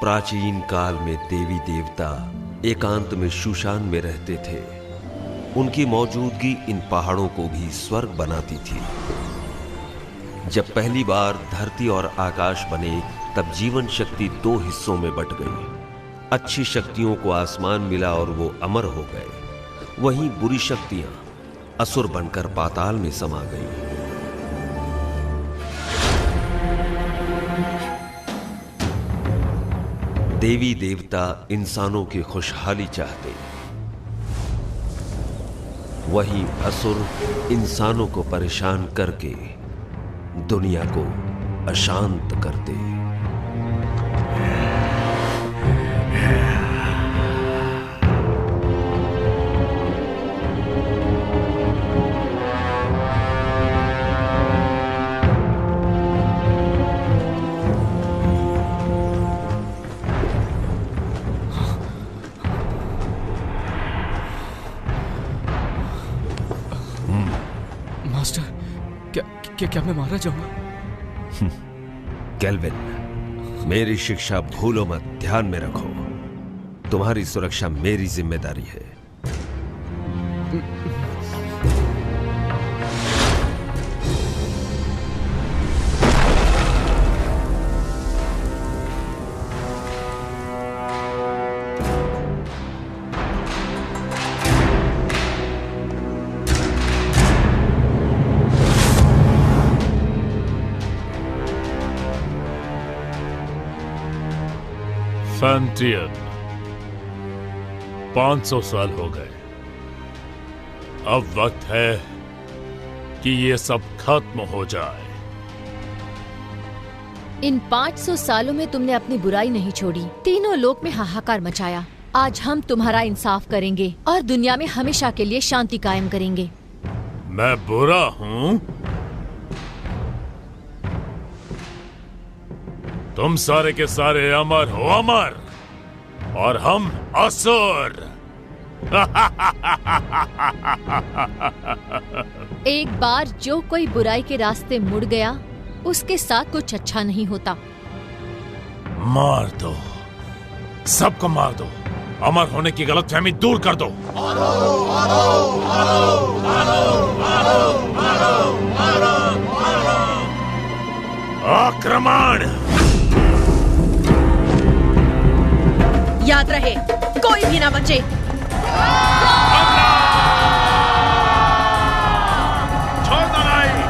प्राचीन काल में देवी देवता एकांत में शूशान में रहते थे। उनकी मौजूदगी इन पहाड़ों को भी स्वर्ग बनाती थी। जब पहली बार धरती और आकाश बने तब जीवन शक्ति दो हिस्सों में बट गई। अच्छी शक्तियों को आसमान मिला और वो अमर हो गए। वहीं बुरी शक्तियां असुर बनकर पाताल में समा गईं। देवी देवता इंसानों की खुशहाली चाहते, वहीं असुर इंसानों को परेशान करके दुनिया को अशांत करते। क्या मैं मारा जाऊंगा? केल्विन, मेरी शिक्षा भूलो मत, ध्यान में रखो। तुम्हारी सुरक्षा मेरी जिम्मेदारी है। फैंटियन, 500 साल हो गए। अब वक्त है कि ये सब खत्म हो जाए। इन 500 सालों में तुमने अपनी बुराई नहीं छोड़ी, तीनों लोक में हाहाकार मचाया। आज हम तुम्हारा इंसाफ करेंगे और दुनिया में हमेशा के लिए शांति कायम करेंगे। मैं बुरा हूँ? तुम सारे के सारे अमर हो, अमर, और हम असुर। एक बार जो कोई बुराई के रास्ते मुड़ गया, उसके साथ कुछ अच्छा नहीं होता। मार दो, सबको मार दो। अमर होने की गलतफहमी दूर कर दो। आक्रमण! याद रहे, कोई भी ना बचे। छोड़ दो नहीं।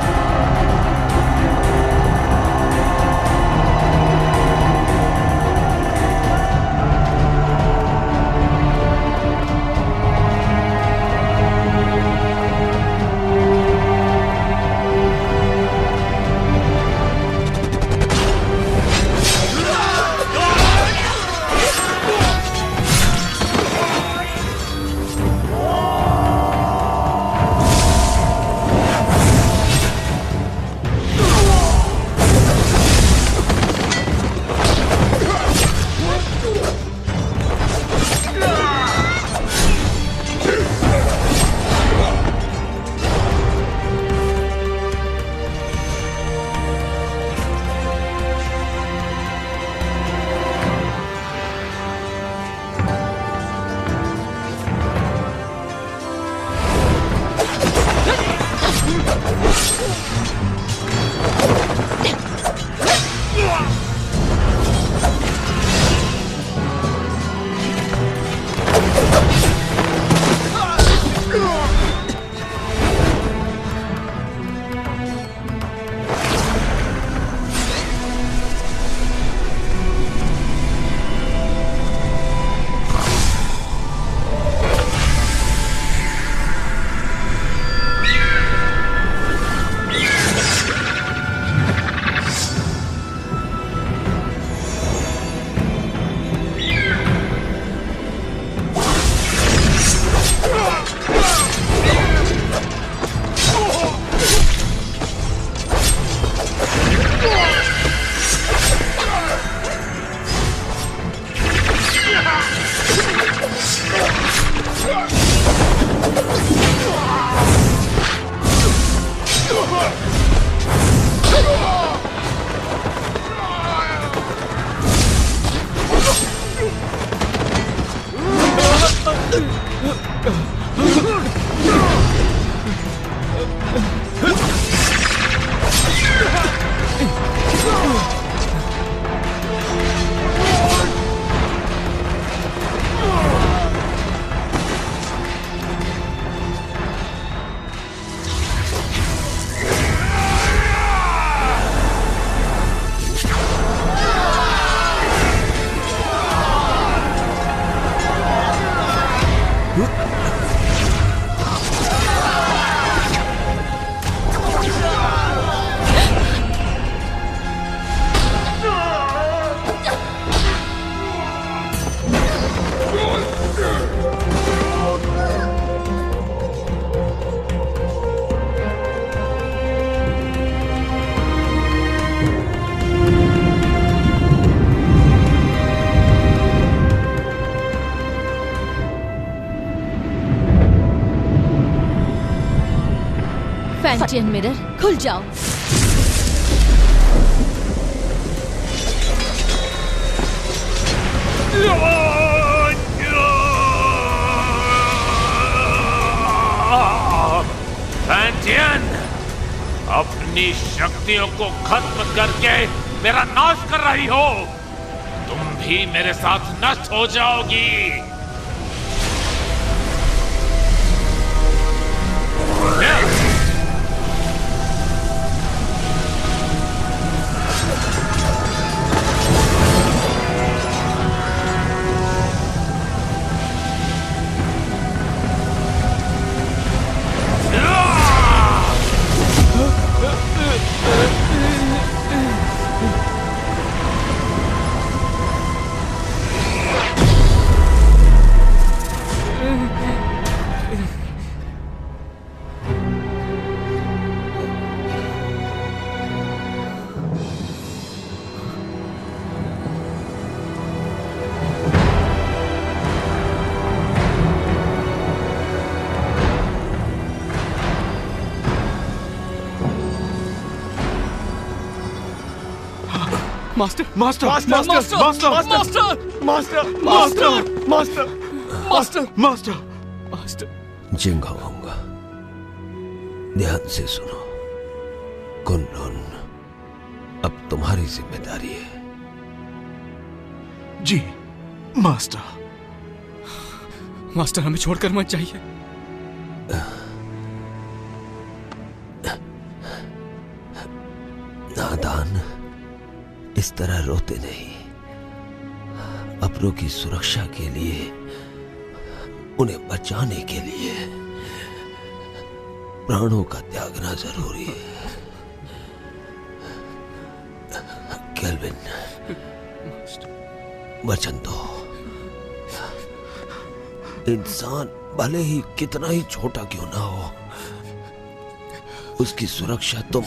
फैंटियन मिरर खुल जाओ। फैंटियन, अपनी शक्तियों को खत्म करके मेरा नाश कर रही हो। तुम भी मेरे साथ नष्ट हो जाओगी। Master master master master master master master master master master master master. Jinghong, ध्यान से सुनो। कुनलुन अब तुम्हारी जिम्मेदारी है। जी मास्टर। मास्टर हमें छोड़कर मत जाइए। नादान, इस तरह रोते नहीं। अपनों की सुरक्षा के लिए, उन्हें बचाने के लिए प्राणों का त्यागना जरूरी है। केल्विन, वचन दो। इंसान भले ही कितना ही छोटा क्यों ना हो, उसकी सुरक्षा तुम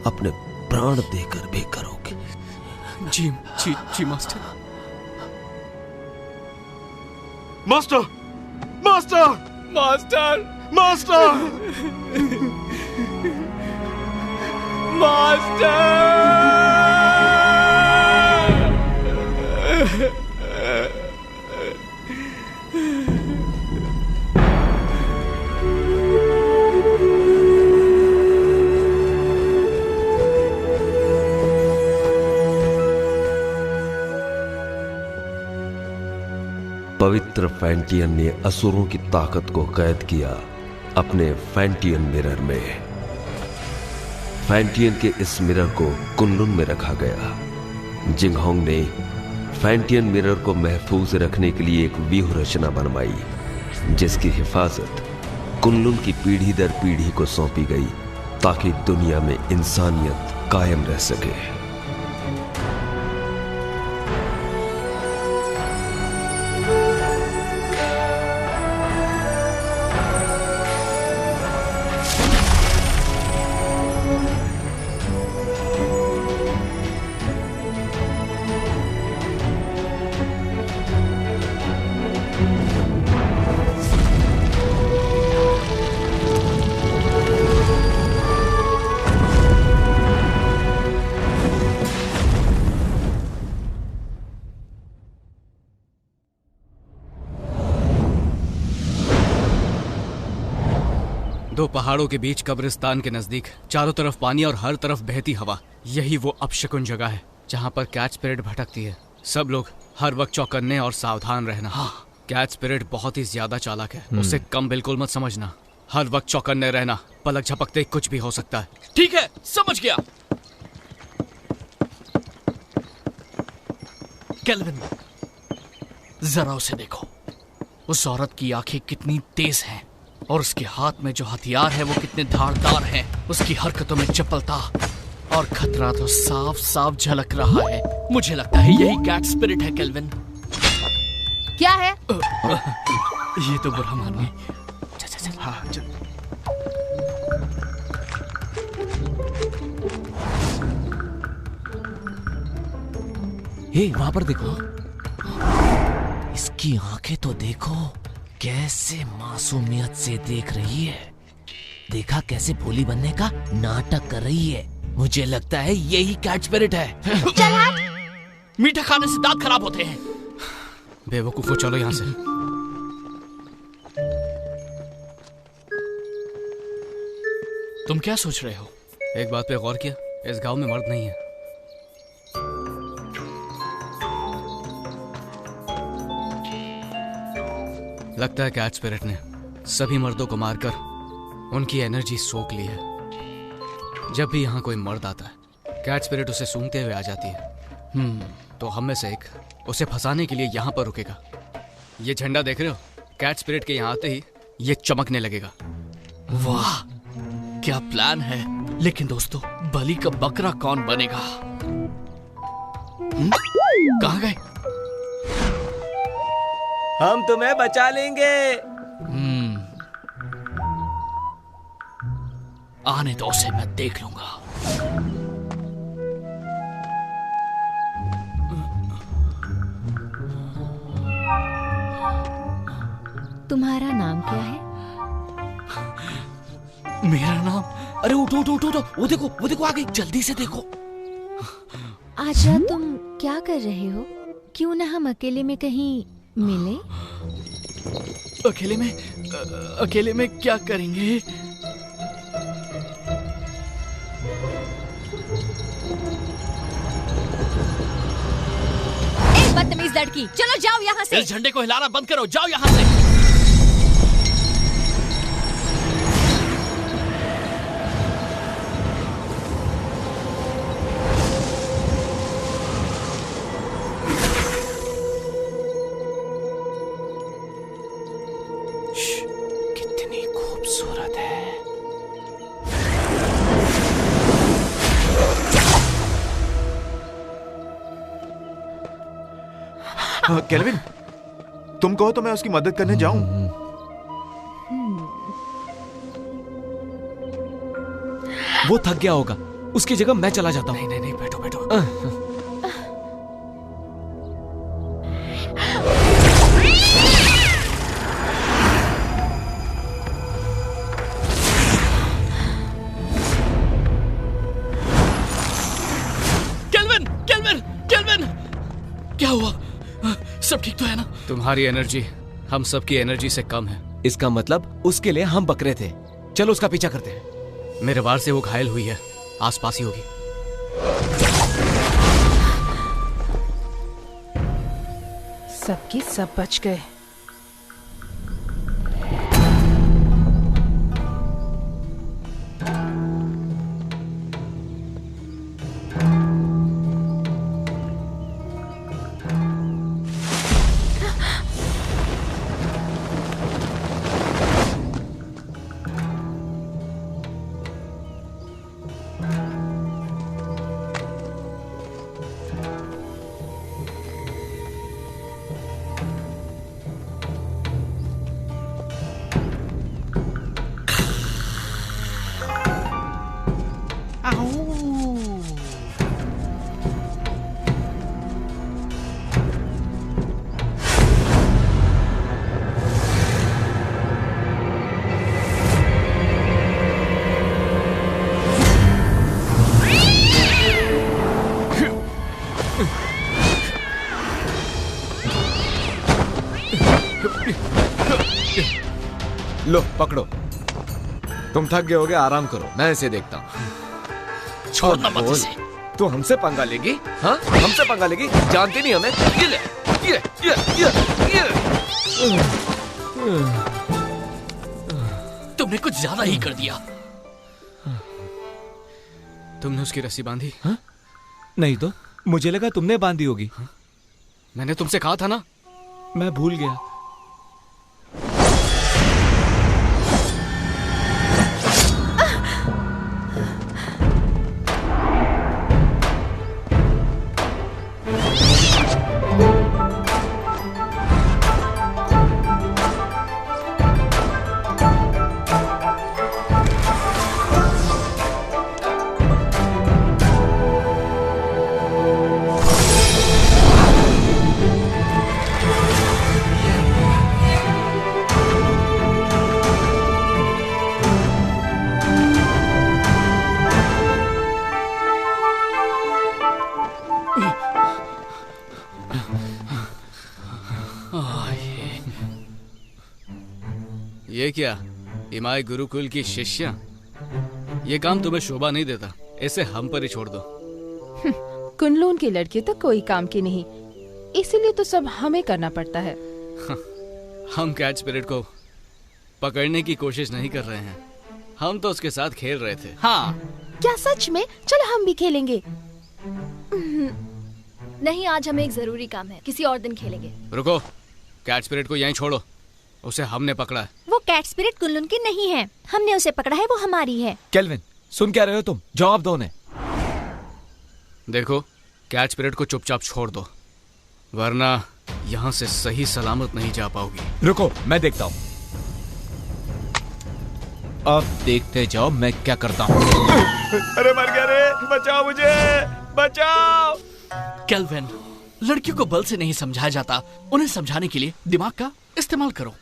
अपने प्राण देकर भी करोगे। जी जी जी master. Master master master master पवित्र फैंटियन ने असुरों की ताकत को कैद किया अपने फैंटियन मिरर में। फैंटियन के इस मिरर को कुनलुन में रखा गया। जिंगहोंग ने फैंटियन मिरर को महफूज रखने के लिए एक व्यूह रचना बनवाई, जिसकी हिफाजत कुनलुन की पीढ़ी दर पीढ़ी को सौंपी गई, ताकि दुनिया में इंसानियत कायम रह सके। दो पहाड़ों के बीच कब्रिस्तान के नजदीक, चारों तरफ पानी और हर तरफ बहती हवा। यही वो अपशकुन जगह है जहाँ पर कैट स्पिरिट भटकती है। सब लोग हर वक्त चौकन्ने और सावधान रहना। हाँ। कैट स्पिरिट बहुत ही ज्यादा चालाक है, उसे कम बिल्कुल मत समझना। हर वक्त चौकन्ने रहना, पलक झपकते कुछ भी हो सकता है। ठीक है, समझ गया। केल्विन, जरा उसे देखो। उस औरत की आंखें कितनी तेज हैं और उसके हाथ में जो हथियार है वो कितने धारदार हैं। उसकी हरकतों में चपलता और खतरा तो साफ साफ झलक रहा है। मुझे लगता है यही कैट स्पिरिट है। केल्विन, क्या है? ये तो बुरा मानिए। हाँ, हे, वहां पर देखो, इसकी आंखें तो देखो, कैसे मासूमियत से देख रही है। देखा कैसे भोली बनने का नाटक कर रही है। मुझे लगता है यही कैट स्पिरिट है। मीठा खाने से दांत खराब होते हैं। बेवकूफो, चलो यहाँ से। तुम क्या सोच रहे हो? एक बात पे गौर किया, इस गांव में मर्द नहीं है। लगता है कैट स्पिरिट ने सभी मर्दों को मारकर उनकी एनर्जी सोख ली है। जब भी यहाँ कोई मर्द आता है, कैट स्पिरिट उसे सूंघते हुए आ जाती है। तो हम में से एक उसे फंसाने के लिए यहाँ पर रुकेगा। ये झंडा देख रहे हो? कैट स्पिरिट के यहाँ आते ही ये चमकने लगेगा। वाह, क्या प्लान है। लेकिन दोस्तों, बलि का बकरा कौन बनेगा? कहाँ गए? हम तुम्हें बचा लेंगे। आने दो उसे, मैं देख लूंगा। तुम्हारा नाम क्या है? मेरा नाम? अरे उठो उठो उठो, वो देखो आ गई, जल्दी से देखो। आजा, तुम क्या कर रहे हो? क्यों ना हम अकेले में कहीं मिले? अकेले में क्या करेंगे? बदतमीज लड़की, चलो जाओ यहाँ से। इस झंडे को हिलाना बंद करो, जाओ यहाँ से। कितनी खूबसूरत है। केल्विन, तुम कहो तो मैं उसकी मदद करने जाऊं। वो थक गया होगा, उसकी जगह मैं चला जाता हूँ। नहीं, बैठो। केल्विन, क्या हुआ? सब ठीक तो है ना? तुम्हारी एनर्जी हम सबकी एनर्जी से कम है। इसका मतलब उसके लिए हम बकरे थे। चलो उसका पीछा करते हैं। मेरे वार से वो घायल हुई है, आसपास ही होगी। सबके सब बच गए। लो पकड़ो, तुम थक गए होगे, आराम करो, मैं इसे देखता हूँ। छोड़ना मत इसे। तू हमसे पंगा लेगी? हाँ, हमसे पंगा लेगी? जानती नहीं हमें? ये ले, ये। तुमने कुछ ज्यादा ही कर दिया। तुमने उसकी रस्सी बांधी? हाँ? नहीं तो मुझे लगा तुमने बांधी होगी। मैंने तुमसे कहा था ना। मैं भूल गया। ये क्या, इमाई गुरुकुल की शिष्या? ये काम तुम्हें शोभा नहीं देता, इसे हम पर ही छोड़ दो। कुनलून की लड़की तो कोई काम की नहीं, इसीलिए तो सब हमें करना पड़ता है। हम कैच स्पिरिट को पकड़ने की कोशिश नहीं कर रहे हैं, हम तो उसके साथ खेल रहे थे। हाँ, क्या सच में? चलो हम भी खेलेंगे। नहीं, आज हमें एक जरूरी काम है, किसी और दिन खेलेंगे। रुको, कैच स्पिरिट को यहीं छोड़ो, उसे हमने पकड़ा है। वो कैट स्पिरिट कुनलून की नहीं है, हमने उसे पकड़ा है, वो हमारी है। केल्विन, सुन क्या रहे हो तुम? जवाब दो उन्हें। देखो, कैच स्पिरिट को चुपचाप छोड़ दो, वरना यहाँ से सही सलामत नहीं जा पाओगी। रुको, मैं देखता हूँ। अब देखते जाओ मैं क्या करता हूँ। अरे मर गया रे, बचाओ मुझे, बचाओ। केल्विन, लड़कियों को बल से नहीं समझाया जाता, उन्हें समझाने के लिए दिमाग का इस्तेमाल करो।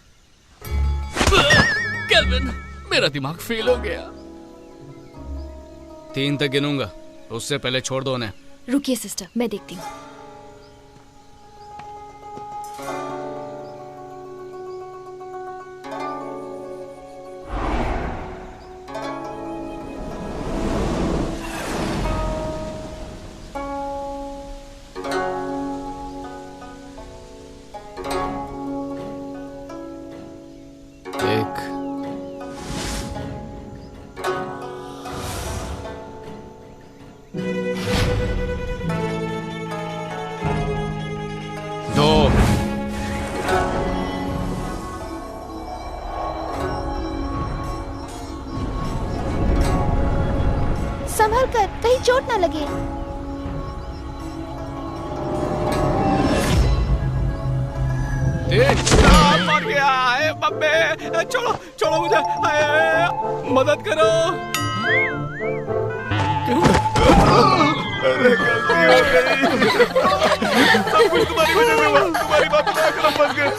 केल्विन, मेरा दिमाग फेल हो गया। 3 तक गिनूंगा, उससे पहले छोड़ दो उन्हें। रुकिए सिस्टर, मैं देखती हूँ। संभल कर, कहीं चोट ना लगे। मर गया है बब्बे, छोड़ो छोड़ो मुझे, मदद करो। अरे गलती हो गई, सब कुछ तुम्हारी वजह से हुआ, तुम्हारी बात में आकर हम फंस गए।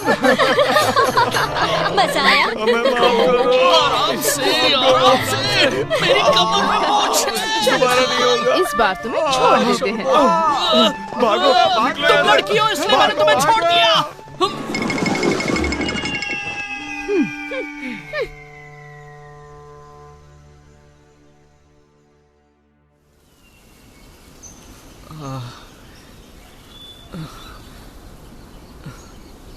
बचाया। हमें माफ करो। आराम से, आराम से, मेरी कमर में मोच। दोबारा नहीं होगा। इस बार तुम्हें छोड़ देते हैं। भागो, भाग लो। तुम लड़की हो इसलिए मैंने तुम्हें छोड़ दिया।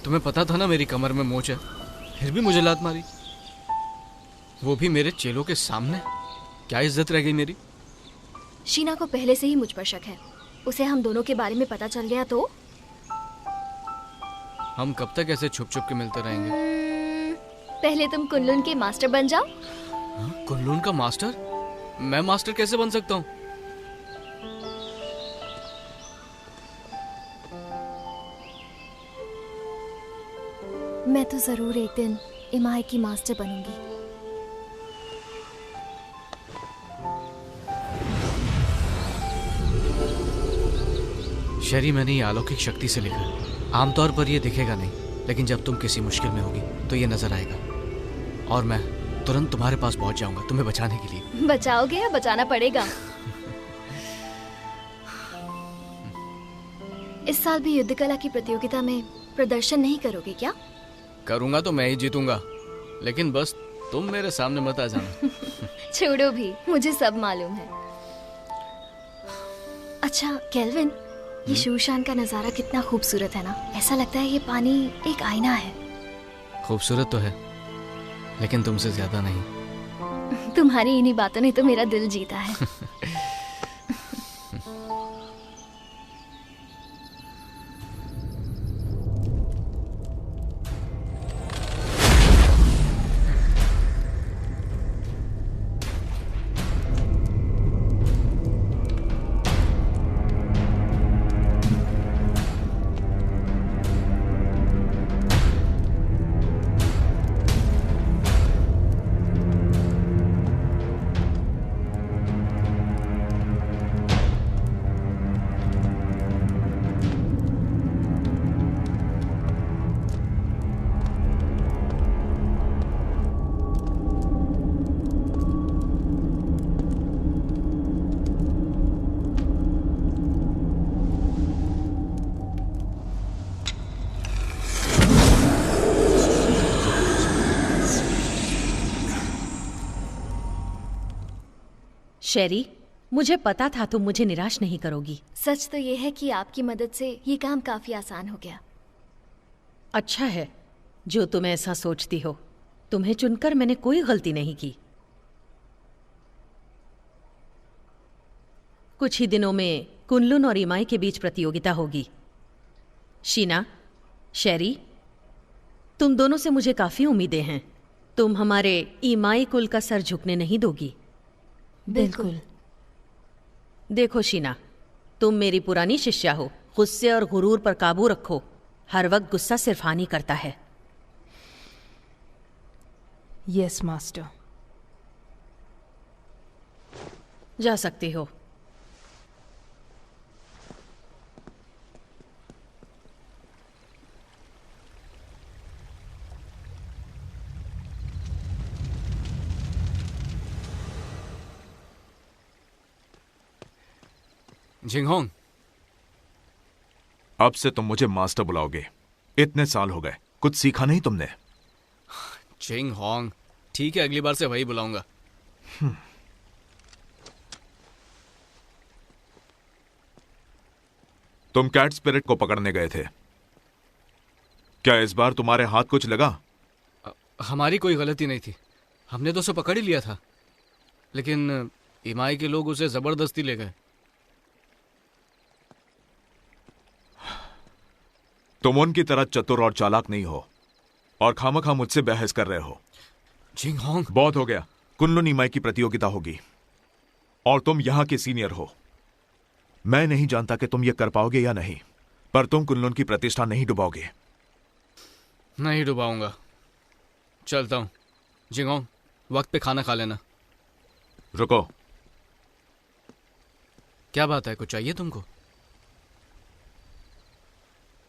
तुम्हें पता था ना मेरी कमर में मोच है, फिर भी मुझे लात मारी, वो भी मेरे चेलों के सामने। क्या इज्जत रह गई मेरी? शीना को पहले से ही मुझ पर शक है, उसे हम दोनों के बारे में पता चल गया तो? हम कब तक ऐसे छुप छुप के मिलते रहेंगे? पहले तुम कुनलून के मास्टर बन जाओ। कुनलून का मास्टर? मैं मास्टर कैसे बन सकता हूँ? मैं तो जरूर एक दिन इमाई की मास्टर बनूंगी। शरी, मैंने ये अलौकिक शक्ति से लिखा। आमतौर पर ये दिखेगा नहीं, लेकिन जब तुम किसी मुश्किल में होगी तो ये नजर आएगा, और मैं तुरंत तुम्हारे पास पहुंच जाऊंगा तुम्हें बचाने के लिए। बचाओगे या बचाना पड़ेगा? इस साल भी युद्ध कला की प्रतियोगिता में प्रदर्शन नहीं करोगे क्या? करूंगा तो मैं ही जीतूंगा, लेकिन बस तुम मेरे सामने मत आ जाना। छोड़ो भी, मुझे सब मालूम है। अच्छा केल्विन, ये शूशान का नजारा कितना खूबसूरत है ना। ऐसा लगता है ये पानी एक आईना है। खूबसूरत तो है, लेकिन तुमसे ज्यादा नहीं। तुम्हारी इन्हीं बातों ने तो मेरा दिल जीता है। शेरी, मुझे पता था तुम मुझे निराश नहीं करोगी। सच तो ये है कि आपकी मदद से ये काम काफी आसान हो गया। अच्छा है जो तुम ऐसा सोचती हो। तुम्हें चुनकर मैंने कोई गलती नहीं की। कुछ ही दिनों में कुनलुन और इमाई के बीच प्रतियोगिता होगी। शीना, शेरी, तुम दोनों से मुझे काफी उम्मीदें हैं। तुम हमारे इमाई कुल का सर झुकने नहीं दोगी। बिल्कुल। देखो शीना, तुम मेरी पुरानी शिष्या हो। गुस्से और गुरूर पर काबू रखो। हर वक्त गुस्सा सिर्फ हानि करता है। Yes master. जा सकती हो। जिंगहोंग, अब से तुम मुझे मास्टर बुलाओगे। इतने साल हो गए, कुछ सीखा नहीं तुमने? जिंगहोंग, ठीक है, अगली बार से वही बुलाऊंगा। तुम कैट स्पिरिट को पकड़ने गए थे, क्या इस बार तुम्हारे हाथ कुछ लगा? हमारी कोई गलती नहीं थी, हमने तो उसे पकड़ ही लिया था, लेकिन इमाई के लोग उसे जबरदस्ती ले गए। तुम उनकी तरह चतुर और चालाक नहीं हो और खामखा मुझसे बहस कर रहे हो। जिंगहोंग, बहुत हो गया। कुनलुन इमाई की प्रतियोगिता होगी और तुम यहां के सीनियर हो। मैं नहीं जानता कि तुम ये कर पाओगे या नहीं, पर तुम कुनलुन की प्रतिष्ठा नहीं डुबाओगे। नहीं डुबाऊंगा। चलता हूं। जिंगहोंग, वक्त पे खाना खा लेना। रुको। क्या बात है, कुछ चाहिए तुमको?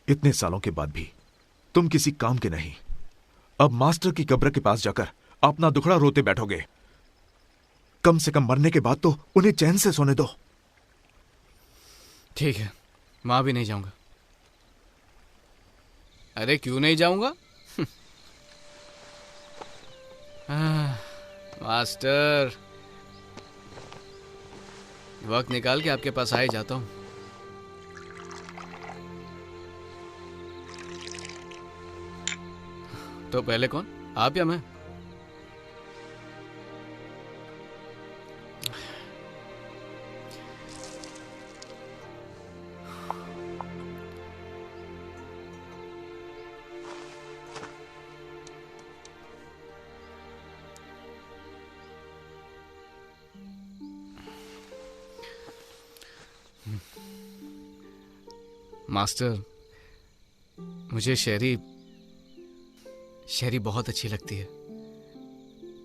इतने सालों के बाद भी तुम किसी काम के नहीं। अब मास्टर की कब्र के पास जाकर अपना दुखड़ा रोते बैठोगे। कम से कम मरने के बाद तो उन्हें चैन से सोने दो। ठीक है, वहां भी नहीं जाऊंगा। अरे क्यों नहीं जाऊंगा? मास्टर, वक्त निकाल के आपके पास आ ही जाता हूं। तो पहले कौन, आप या मैं? मास्टर, मुझे शेरी बहुत अच्छी लगती है,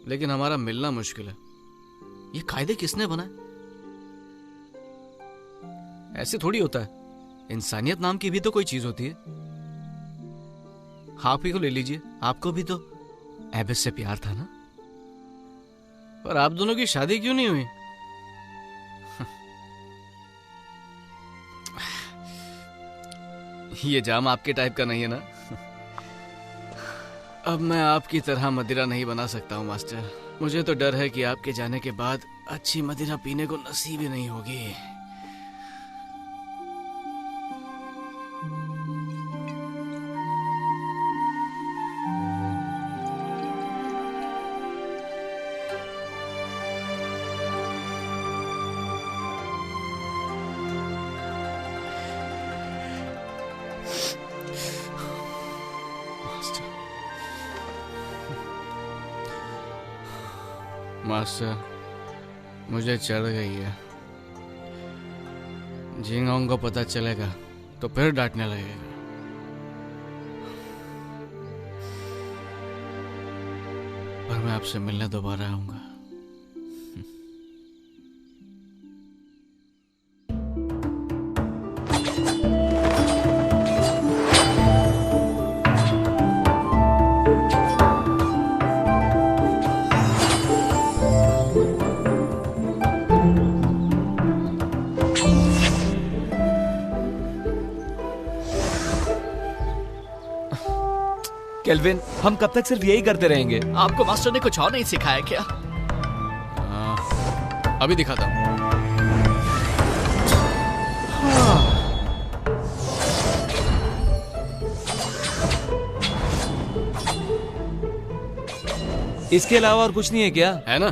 लेकिन हमारा मिलना मुश्किल है। ये कायदे किसने बनाए? ऐसे थोड़ी होता है। इंसानियत नाम की भी तो कोई चीज होती है। आप ही को ले लीजिए, आपको भी तो एबिस से प्यार था ना? पर आप दोनों की शादी क्यों नहीं हुई? ये जाम आपके टाइप का नहीं है ना? अब मैं आपकी तरह मदिरा नहीं बना सकता हूँ मास्टर। मुझे तो डर है कि आपके जाने के बाद अच्छी मदिरा पीने को नसीब ही नहीं होगी। मास्टर, मुझे चढ़ गई है। जिंगहोंग को पता चलेगा तो फिर डांटने लगेगा। पर मैं आपसे मिलने दोबारा आऊंगा। केल्विन, हम कब तक सिर्फ यही करते रहेंगे? आपको मास्टर ने कुछ और नहीं सिखाया क्या? अभी दिखाता हूँ। इसके अलावा और कुछ नहीं है क्या? है ना?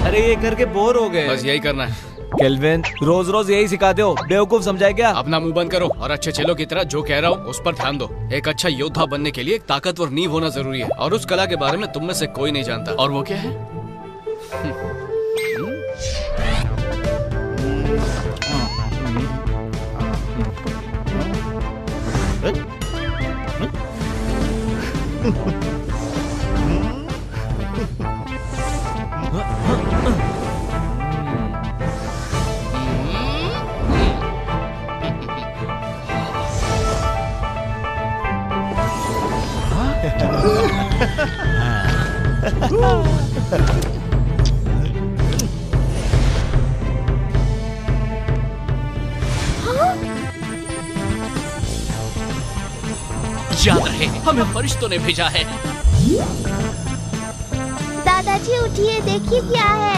अरे ये करके बोर हो गए। बस यही करना है। केल्विन, रोज रोज यही सिखाते हो, बेवकूफ समझाए क्या? अपना मुंह बंद करो और अच्छे चेलों की तरह जो कह रहा हूँ उस पर ध्यान दो। एक अच्छा योद्धा बनने के लिए एक ताकतवर नींव होना जरूरी है, और उस कला के बारे में तुम में से कोई नहीं जानता। और वो क्या है? याद रहे, हमें फरिश्तों ने भेजा है। दादाजी उठिए, देखिए क्या है।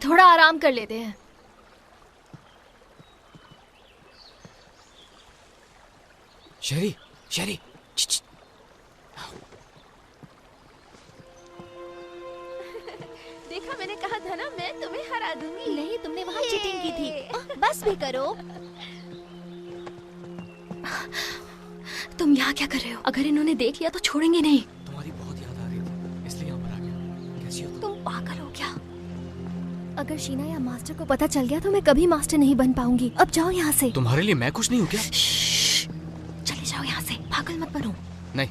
थोड़ा आराम कर लेते हैं। शेरी, शेरी, देखा, मैंने कहा था ना, मैं तुम्हें हरा दूंगी। नहीं, तुमने वहाँ चीटिंग की थी। बस भी करो। तुम यहाँ क्या कर रहे हो? अगर इन्होंने देख लिया तो छोड़ेंगे नहीं। तुम्हारी बहुत याद आ रही थी, इसलिए यहाँ पर आ गया। कैसी हो तुम? तुम पागल हो क्या? अगर शीना या मास्टर को पता चल गया तो मैं कभी मास्टर नहीं बन पाऊंगी। अब जाओ यहाँ से। तुम्हारे लिए मैं कुछ नहीं हूँ क्या? चले जाओ यहाँ से, पागल मत बनो। नहीं,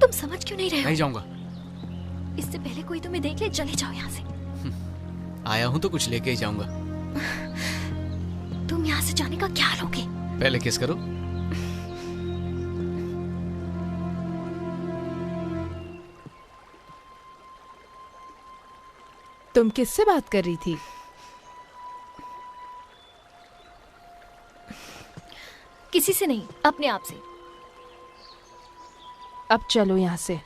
तुम समझ क्यों नहीं रहे हो? नहीं जाऊंगा। इससे पहले कोई तुम्हें देख ले, चले जाओ यहाँ से। आया हूँ तो कुछ लेके ही जाऊंगा। तुम यहाँ से जाने का क्या लोगे? पहले किस करो। तुम किससे बात कर रही थी? किसी से नहीं, अपने आप से। अब चलो यहाँ से।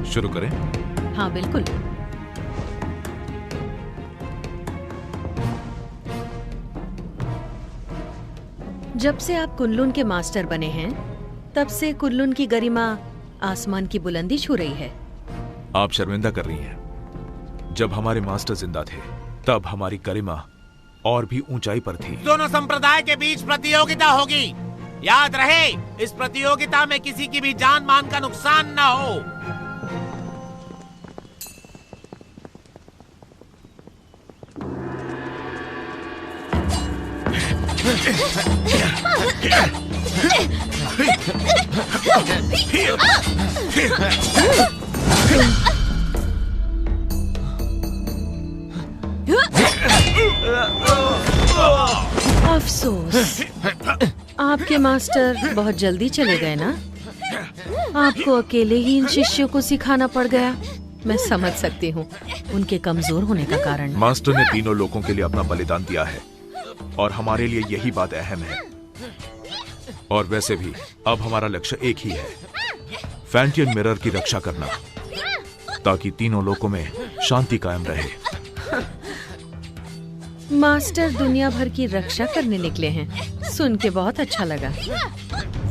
शुरू करें? हाँ बिल्कुल। जब से आप कुनलुन के मास्टर बने हैं, तब से कुनलुन की गरिमा आसमान की बुलंदी छू रही है। आप शर्मिंदा कर रही हैं। जब हमारे मास्टर जिंदा थे, तब हमारी गरिमा और भी ऊंचाई पर थी। दोनों संप्रदाय के बीच प्रतियोगिता होगी। याद रहे, इस प्रतियोगिता में किसी की भी जान मान का नुकसान न हो। अफसोस, आपके मास्टर बहुत जल्दी चले गए ना। आपको अकेले ही इन शिष्यों को सिखाना पड़ गया। मैं समझ सकती हूँ उनके कमजोर होने का कारण। मास्टर ने तीनों लोगों के लिए अपना बलिदान दिया है और हमारे लिए यही बात अहम है। और वैसे भी अब हमारा लक्ष्य एक ही है, फैंटियन मिरर की रक्षा करना, ताकि तीनों लोगों में शांति कायम रहे। मास्टर दुनिया भर की रक्षा करने निकले हैं। सुन के बहुत अच्छा लगा।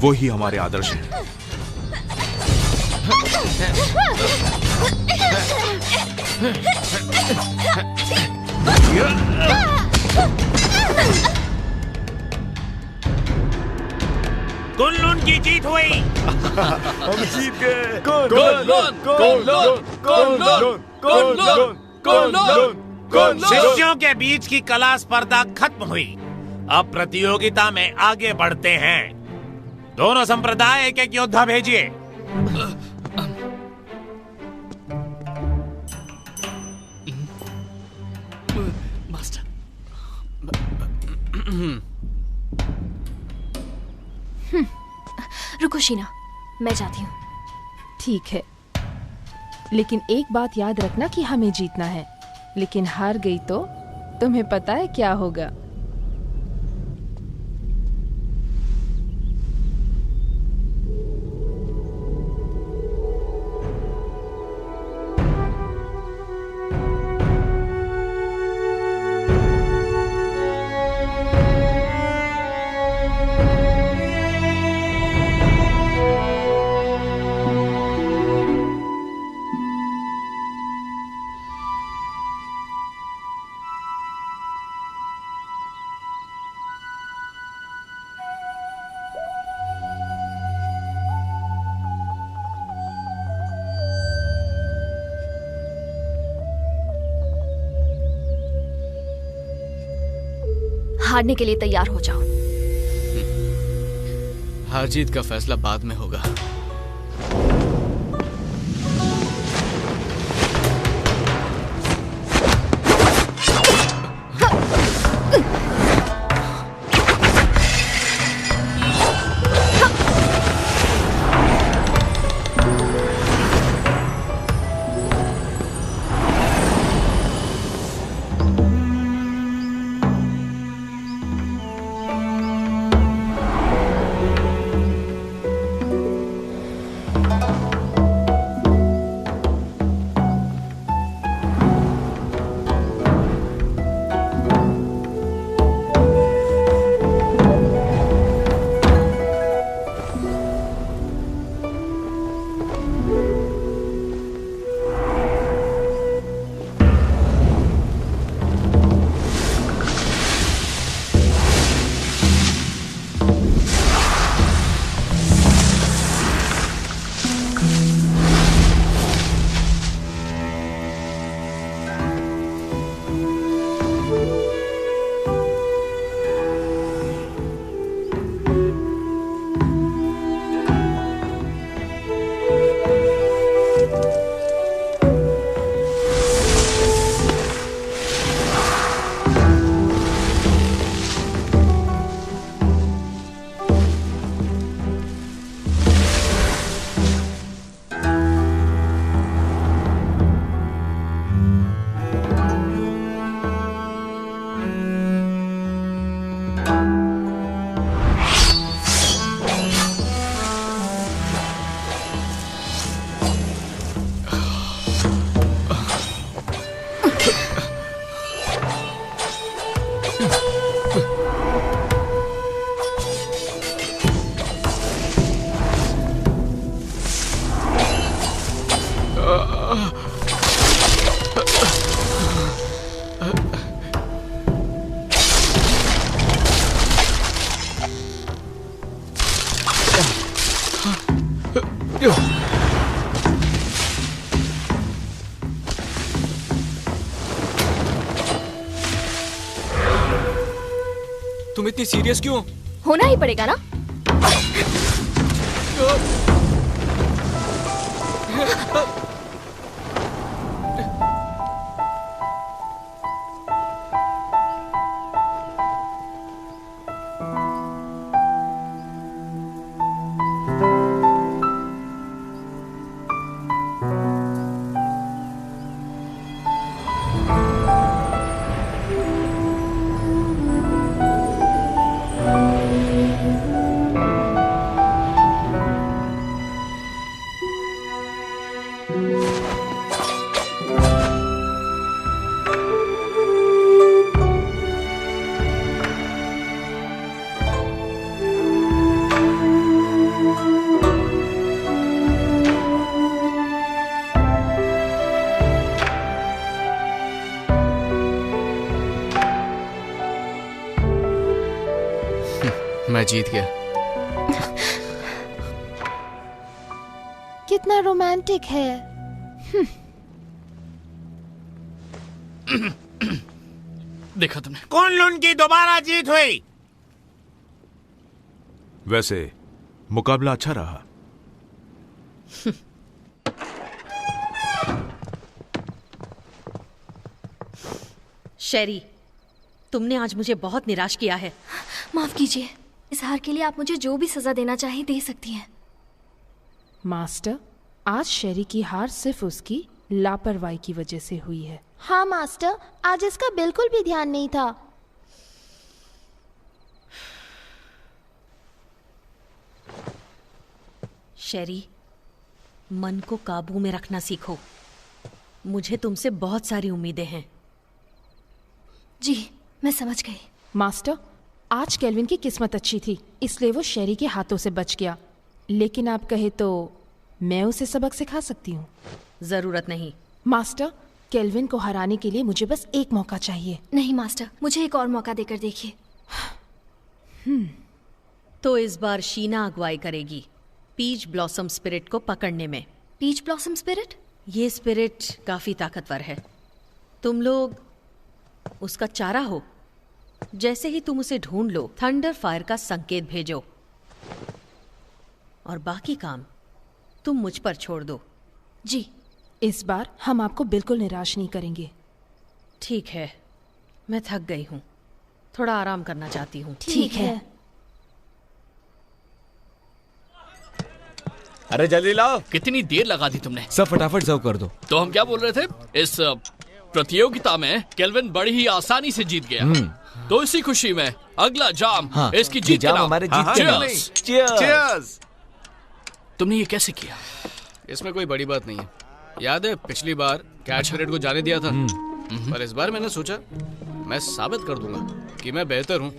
वो ही हमारे आदर्श हैं। कुनलुन की जीत हुई। हम जीत गए। शिष्यों के बीच की कला स्पर्धा खत्म हुई। अब प्रतियोगिता में आगे बढ़ते हैं। दोनों संप्रदाय एक एक योद्धा भेजिए। मास्टर। रुको शीना, मैं जाती हूँ। ठीक है, लेकिन एक बात याद रखना कि हमें जीतना है। लेकिन हार गई तो तुम्हें पता है क्या होगा। हारने के लिए तैयार हो जाओ। हार जीत का फैसला बाद में होगा। तुम इतनी सीरियस क्यों? होना ही पड़ेगा ना। मैं जीत गया। कितना रोमांटिक है। देखा तुमने? कुनलुन की दोबारा जीत हुई। वैसे मुकाबला अच्छा रहा। शेरी, तुमने आज मुझे बहुत निराश किया है। माफ कीजिए, इस हार के लिए आप मुझे जो भी सजा देना चाहे दे सकती हैं। मास्टर, आज शेरी की हार सिर्फ उसकी लापरवाही की वजह से हुई है। हाँ मास्टर, आज इसका बिल्कुल भी ध्यान नहीं था। शेरी, मन को काबू में रखना सीखो। मुझे तुमसे बहुत सारी उम्मीदें हैं। जी, मैं समझ गई। मास्टर, आज केल्विन की किस्मत अच्छी थी, इसलिए वो शेरी के हाथों से बच गया। लेकिन आप कहे तो मैं उसे सबक सिखा सकती हूँ। जरूरत नहीं। मास्टर, केल्विन को हराने के लिए मुझे बस एक मौका चाहिए। नहीं मास्टर, मुझे एक और मौका देकर देखिए। तो इस बार शीना अगुवाई करेगी पीच ब्लॉसम स्पिरिट को पकड़ने में। Peach blossom spirit? ये स्पिरिट काफी ताकतवर है। तुम लोग उसका चारा हो। जैसे ही तुम उसे ढूंढ लो, थंडर फायर का संकेत भेजो और बाकी काम तुम मुझ पर छोड़ दो। जी, इस बार हम आपको बिल्कुल निराश नहीं करेंगे। ठीक है, मैं थक गई हूँ, थोड़ा आराम करना चाहती हूँ। ठीक है। अरे जल्दी लाओ। कितनी देर लगा दी तुमने? सब फटाफट सर्व कर दो। तो हम क्या बोल रहे थे? इस प्रतियोगिता में केल्विन बड़ी ही आसानी से जीत गया। तो इसी खुशी में अगला जाम इसकी जीत के नाम। हमारे जीत के नाम। Cheers! तुमने ये कैसे किया? इसमें कोई बड़ी बात नहीं है। याद है पिछली बार कैच पीरियड को जाने दिया था, पर इस बार मैंने सोचा मैं साबित कर दूंगा कि मैं बेहतर हूँ।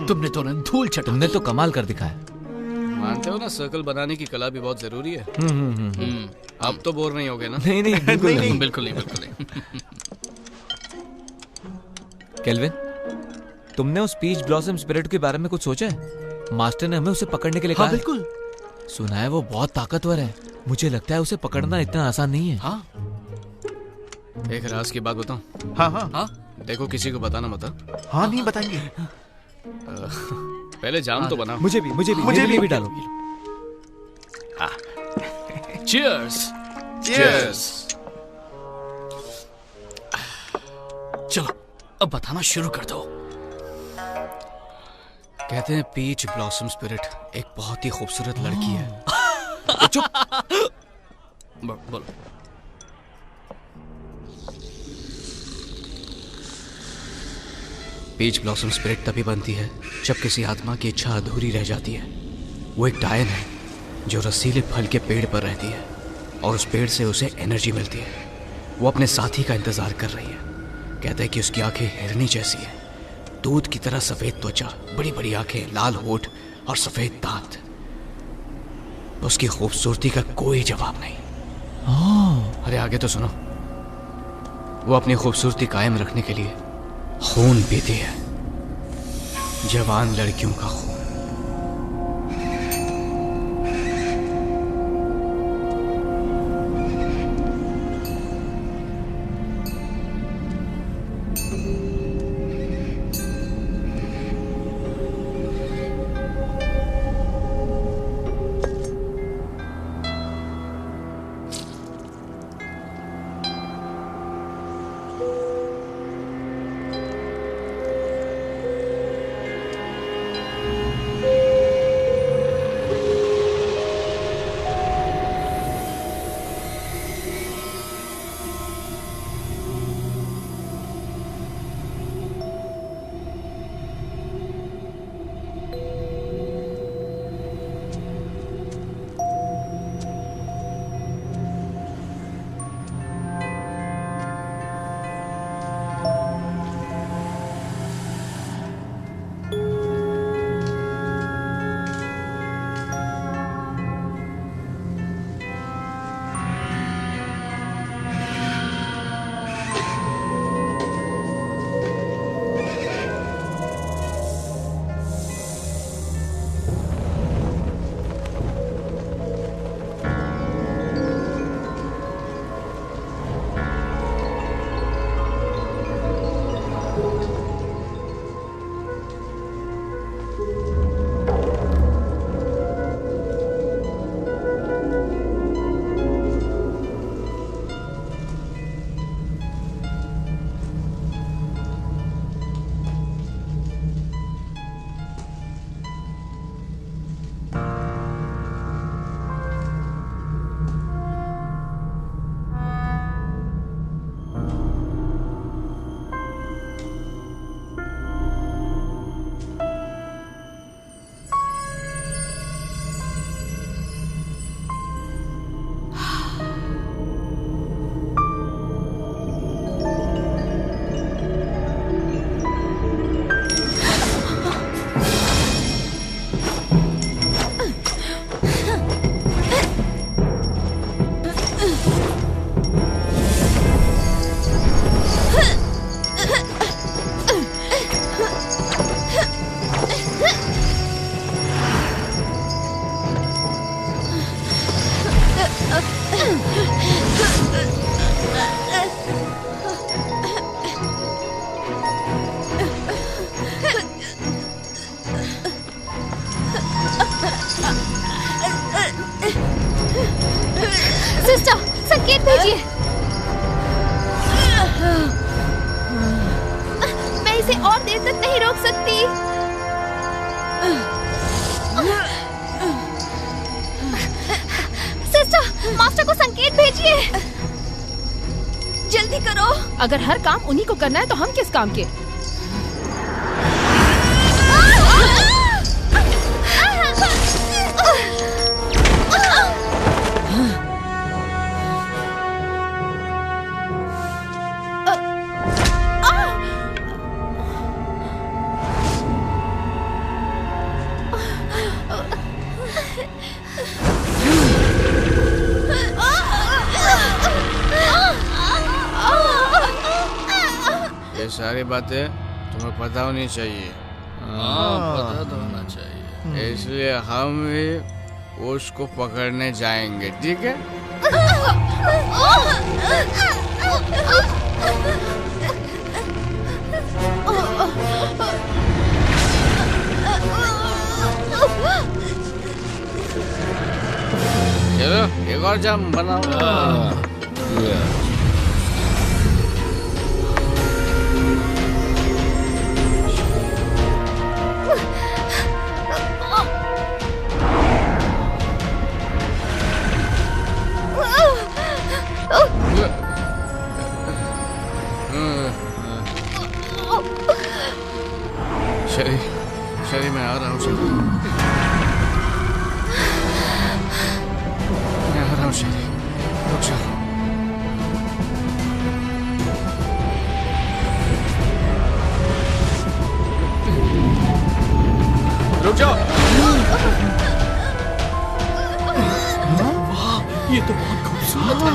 तुमने तो धूल चटा। तुमने तो कमाल कर दिखाया। मानते हो ना, सर्कल बनाने की कला भी बहुत जरूरी है। अब तो बोर नहीं होगे ना? नहीं नहीं, बिल्कुल नहीं। बिल्कुल नहीं, बिल्कुल नहीं। केल्विन, तुमने उस पीच ब्लॉसम स्पिरिट के बारे में कुछ सोचा है? मास्टर ने हमें उसे पकड़ने के लिए कहा। बिल्कुल। सुना है वो बहुत ताकतवर है। मुझे लगता है उसे पकड़ना इतना आसान नहीं है। हाँ, एक राज की बात बताऊं? हाँ हाँ हाँ, देखो किसी को बताना मत। हाँ, नहीं बताएंगे। पहले जाम तो बना। मुझे भी डालो। चीयर्स। Cheers! चलो अब बताना शुरू कर दो। कहते हैं पीच ब्लॉसम स्पिरिट एक बहुत ही खूबसूरत लड़की है। चुप। बोलो। पीच ब्लॉसम स्पिरिट तभी बनती है जब किसी आत्मा की इच्छा अधूरी रह जाती है। वो एक डायन है जो रसीले फल के पेड़ पर रहती है और उस पेड़ से उसे एनर्जी मिलती है। वो अपने साथी का इंतजार कर रही है। कहते हैं कि उसकी आंखें हिरनी जैसी है, दूध की तरह सफेद त्वचा, बड़ी बड़ी आंखें, लाल होठ और सफेद दांत। उसकी खूबसूरती का कोई जवाब नहीं। अरे आगे तो सुनो। वो अपनी खूबसूरती कायम रखने के लिए खून पीती है, जवान लड़कियों का खून। सिस्टर, संकेत भेजिए। मैं इसे और देर तक नहीं रोक सकती। सिस्टर, मास्टर को संकेत भेजिए। जल्दी करो। अगर हर काम उन्हीं को करना है तो हम किस काम के? ये सारी बातें तुम्हें पता होनी चाहिए। पता तो होना चाहिए। इसलिए हम भी उसको पकड़ने जाएंगे, ठीक है? चलो एक और जाम बनाओ। शरी मैं आ रहा हूँ। शरी मैं आ रहा हूँ। शरी रुक जाओ। रुक जाओ। वाह, ये तो बहुत खूबसूरत है।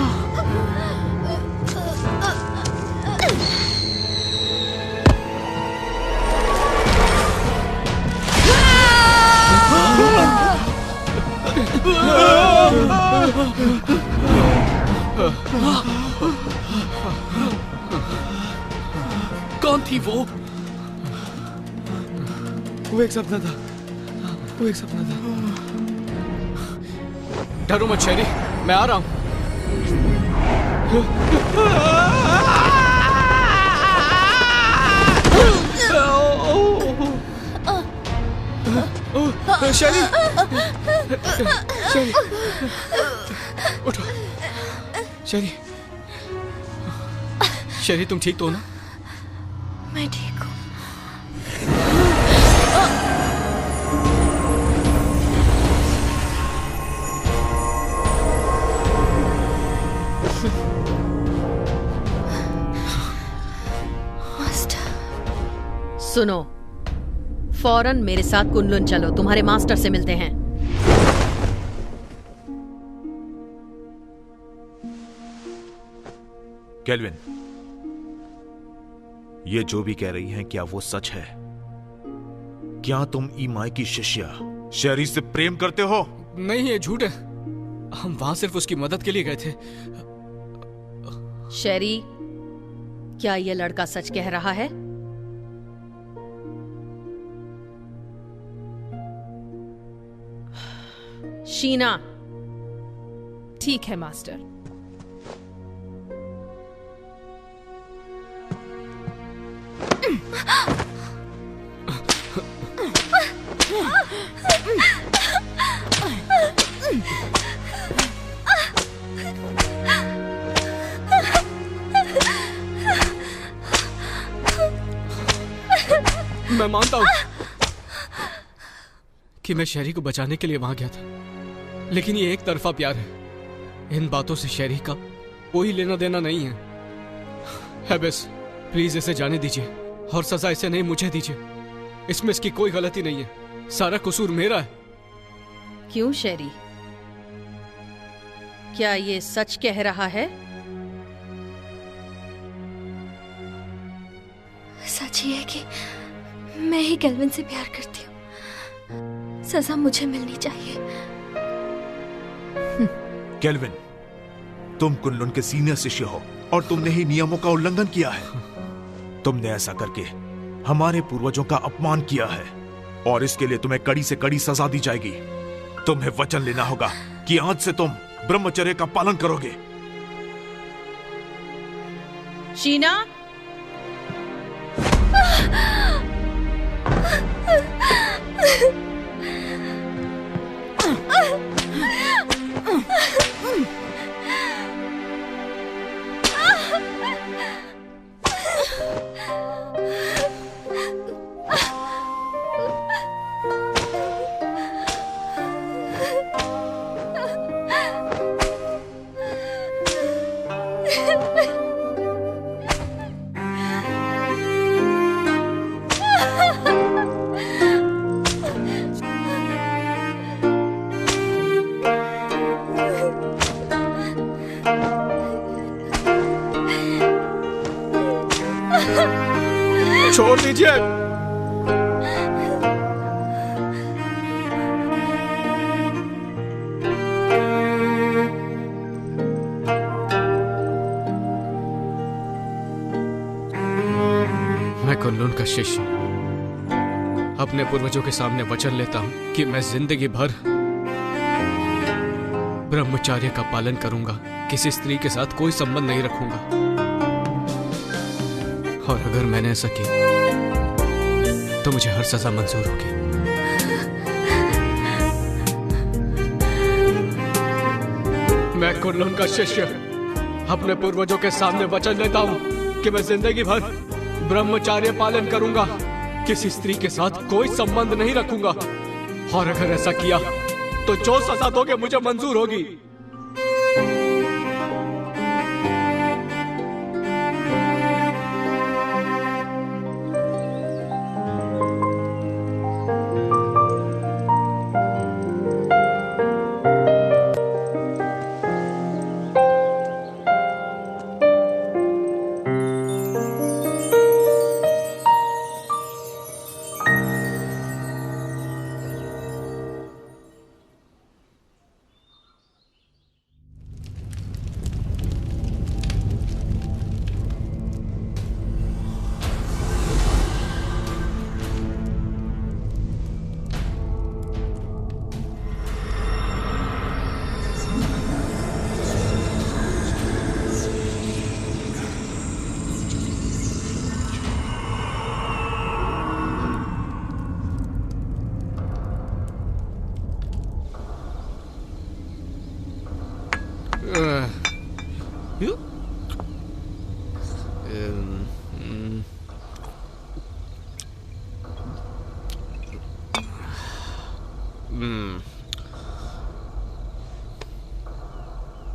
कौन थी वो? वो एक सपना था। वो एक सपना था। डरो मत शेरी, मैं आ रहा हूँ। शेरी, शेरी, उठो। शेरी, शेरी तुम ठीक तो हो ना? मैं ठीक हूँ। सुनो, फौरन मेरे साथ कुनलुन चलो, तुम्हारे मास्टर से मिलते हैं। केल्विन, ये जो भी कह रही हैं, क्या वो सच है? क्या तुम ईमाई की शिष्या शेरी से प्रेम करते हो? नहीं, ये झूठ है। हम वहां सिर्फ उसकी मदद के लिए गए थे। शेरी, क्या ये लड़का सच कह रहा है? शीना। ठीक है मास्टर। मैं मानता हूं कि मैं शेरी को बचाने के लिए वहां गया था, लेकिन ये एक तरफा प्यार है। इन बातों से शेरी का कोई लेना देना नहीं है। बस प्लीज इसे जाने दीजिए और सजा इसे नहीं मुझे दीजिए। इसमें इसकी कोई गलती नहीं है, सारा कसूर मेरा है। क्यों शेरी, क्या ये सच कह रहा है? सच ही है कि मैं ही केल्विन से प्यार करती हूँ। सजा मुझे मिलनी चाहिए। केल्विन, तुम कुनलुन के सीनियर शिष्य हो और तुमने ही नियमों का उल्लंघन किया है। तुमने ऐसा करके हमारे पूर्वजों का अपमान किया है और इसके लिए तुम्हें कड़ी से कड़ी सजा दी जाएगी। तुम्हें वचन लेना होगा कि आज से तुम ब्रह्मचर्य का पालन करोगे। शीना, छोड़ दीजिए। मैं कुनलुन का शिष्य अपने पूर्वजों के सामने वचन लेता हूं कि मैं जिंदगी भर ब्रह्मचर्य का पालन करूंगा, किसी स्त्री के साथ कोई संबंध नहीं रखूंगा। और अगर मैंने ऐसा किया तो मुझे हर सजा मंजूर होगी। मैं कुनलुन का शिष्य अपने पूर्वजों के सामने वचन लेता हूं कि मैं जिंदगी भर ब्रह्मचर्य पालन करूंगा, किसी स्त्री के साथ कोई संबंध नहीं रखूंगा। और अगर ऐसा किया तो जो सजा दोगे मुझे मंजूर होगी।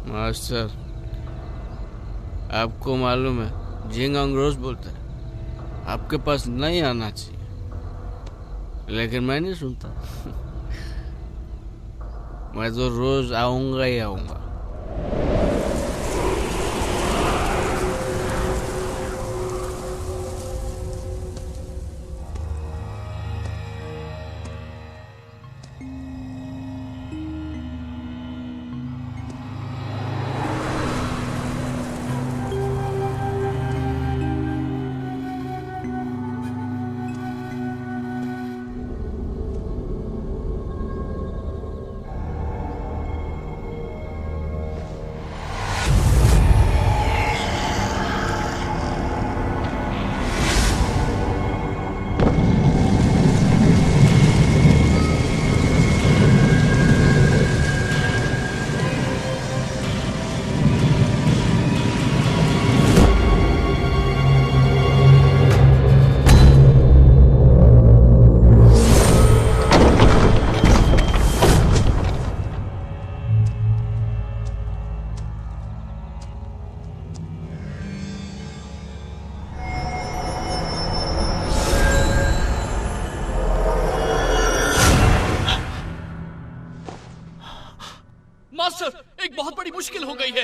मास्टर, आपको मालूम है जिंग अंग्रोज बोलते हैं आपके पास नहीं आना चाहिए, लेकिन मैं नहीं सुनता। मैं तो रोज आऊंगा ही आऊंगा। मास्टर, एक बहुत बड़ी मुश्किल हो गई है।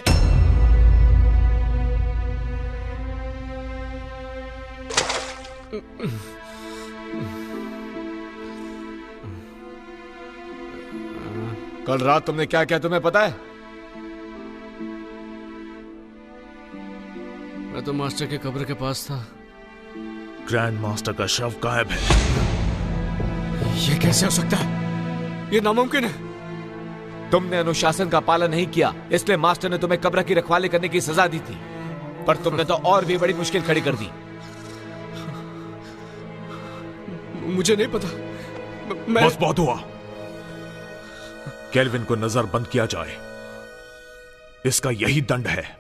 कल रात तुमने क्या किया तुम्हें पता है? मैं तो मास्टर के कब्र के पास था। ग्रैंड मास्टर का शव गायब है। ये कैसे हो सकता है? ये नामुमकिन है। तुमने अनुशासन का पालन नहीं किया, इसलिए मास्टर ने तुम्हें कब्र की रखवाली करने की सजा दी थी, पर तुमने तो और भी बड़ी मुश्किल खड़ी कर दी। मुझे नहीं पता। बस बहुत हुआ। केल्विन को नजरबंद किया जाए, इसका यही दंड है।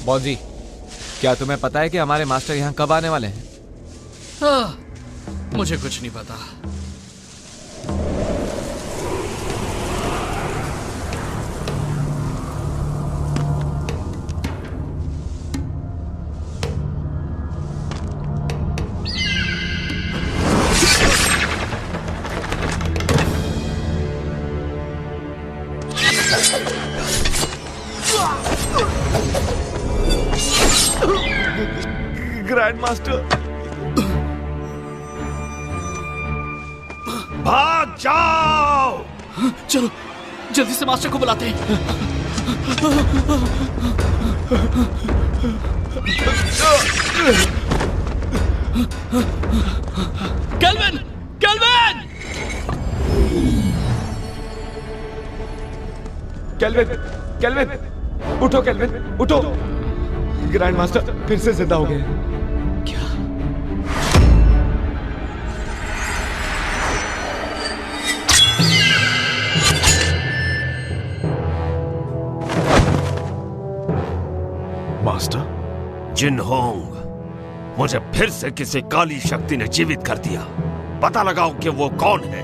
बॉन्जी, क्या तुम्हें पता है कि हमारे मास्टर यहाँ कब आने वाले हैं? मुझे कुछ नहीं पता। ग्रैंड मास्टर, भाग जाओ! चलो जल्दी से मास्टर को बुलाते हैं। केल्विन! केल्विन! केल्विन! केल्विन! उठो केल्विन, उठो! ग्रैंड मास्टर फिर से जिंदा हो गए। मास्टर? जिनहोंग, मुझे फिर से किसी काली शक्ति ने जीवित कर दिया। पता लगाओ कि वो कौन है,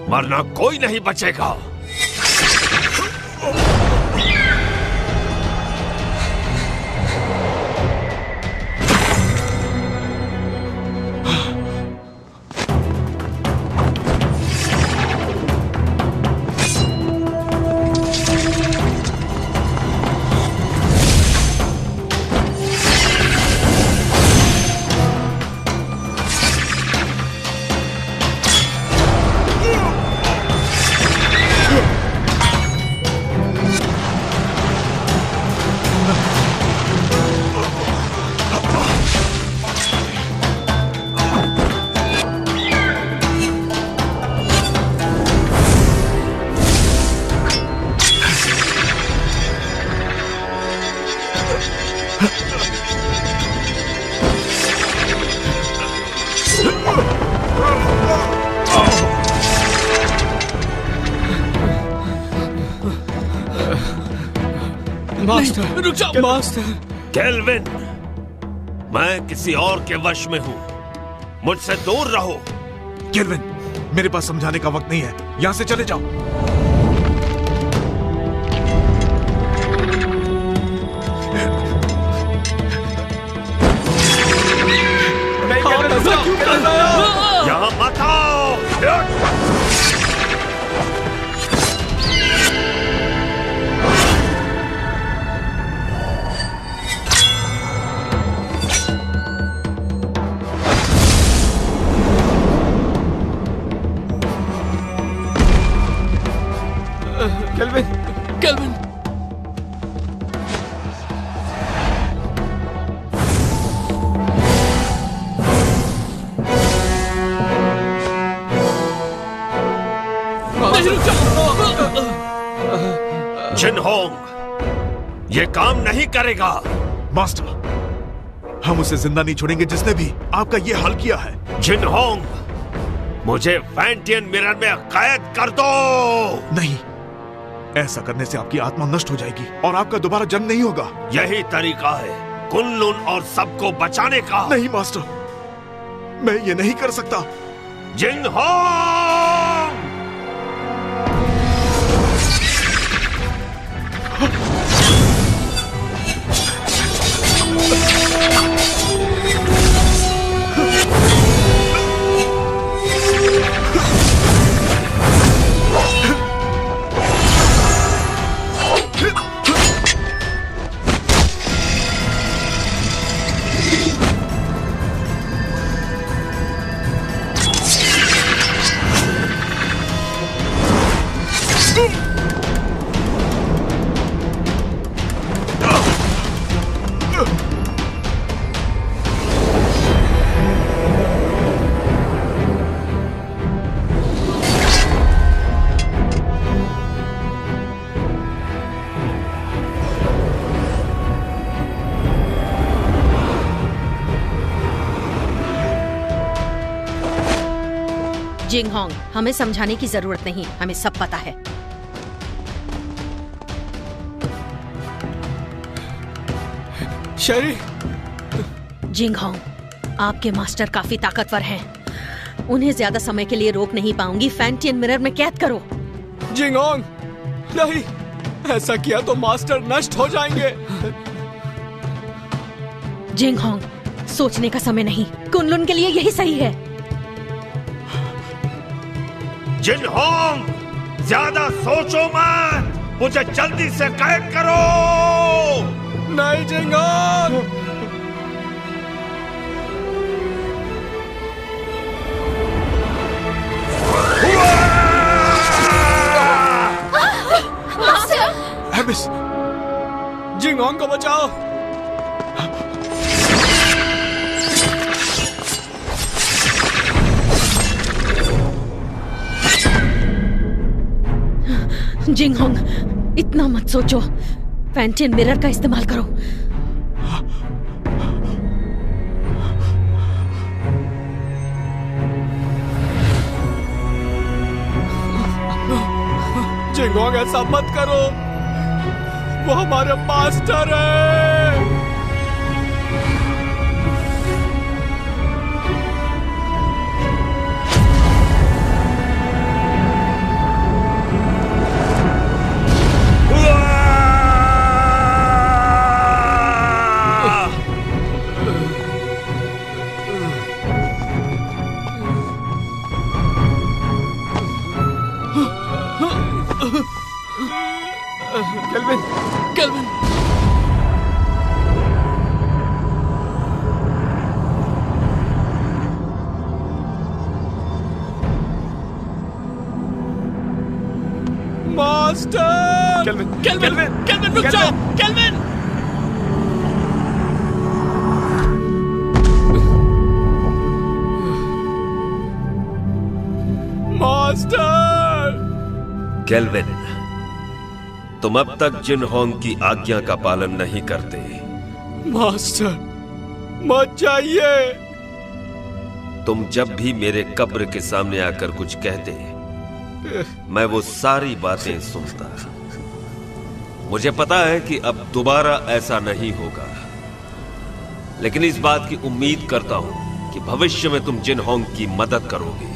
वरना कोई नहीं बचेगा। मास्टर, रुक जाओ मास्टर। केल्विन, मैं किसी और के वश में हूं, मुझसे दूर रहो। केल्विन, मेरे पास समझाने का वक्त नहीं है, यहां से चले जाओ। यहां मत आओ। केल्विन! केल्विन! जिनहोंग, ये काम नहीं करेगा। मास्टर, हम उसे जिंदा नहीं छोड़ेंगे जिसने भी आपका ये हाल किया है। जिनहोंग, मुझे फैंटियन मिरर में कैद कर दो। नहीं, ऐसा करने से आपकी आत्मा नष्ट हो जाएगी और आपका दोबारा जन्म नहीं होगा। यही तरीका है कुनलुन और सबको बचाने का। नहीं मास्टर, मैं ये नहीं कर सकता। जिनहोंग! जिंगहोंग, हमें समझाने की जरूरत नहीं, हमें सब पता है। शेरी। जिंगहोंग, आपके मास्टर काफी ताकतवर हैं। उन्हें ज्यादा समय के लिए रोक नहीं पाऊंगी। फैंटियन मिरर में कैद करो। जिंगहोंग, नहीं, ऐसा किया तो मास्टर नष्ट हो जाएंगे। जिंगहोंग, सोचने का समय नहीं, कुनलुन के लिए यही सही है। जिनहोंग, ज्यादा सोचो मत, मुझे जल्दी से कैद करो। नहीं जिंगहोंग। एबिस, जिंगहोंग को बचाओ। जिंगहोंग, इतना मत सोचो, फैंटियन मिरर का इस्तेमाल करो। जिंगहोंग, ऐसा मत करो, वो हमारे मास्टर है। Kelvin, kelvin. Master! Kelvin, kelvin, kelvin, रुक जाओ, केल्विन! मास्टर! केल्विन, तुम अब तक जिनहोंग की आज्ञा का पालन नहीं करते। मास्टर, मत जाइए। तुम जब भी मेरे कब्र के सामने आकर कुछ कहते, मैं वो सारी बातें सुनता। मुझे पता है कि अब दोबारा ऐसा नहीं होगा, लेकिन इस बात की उम्मीद करता हूं कि भविष्य में तुम जिनहोंग की मदद करोगे,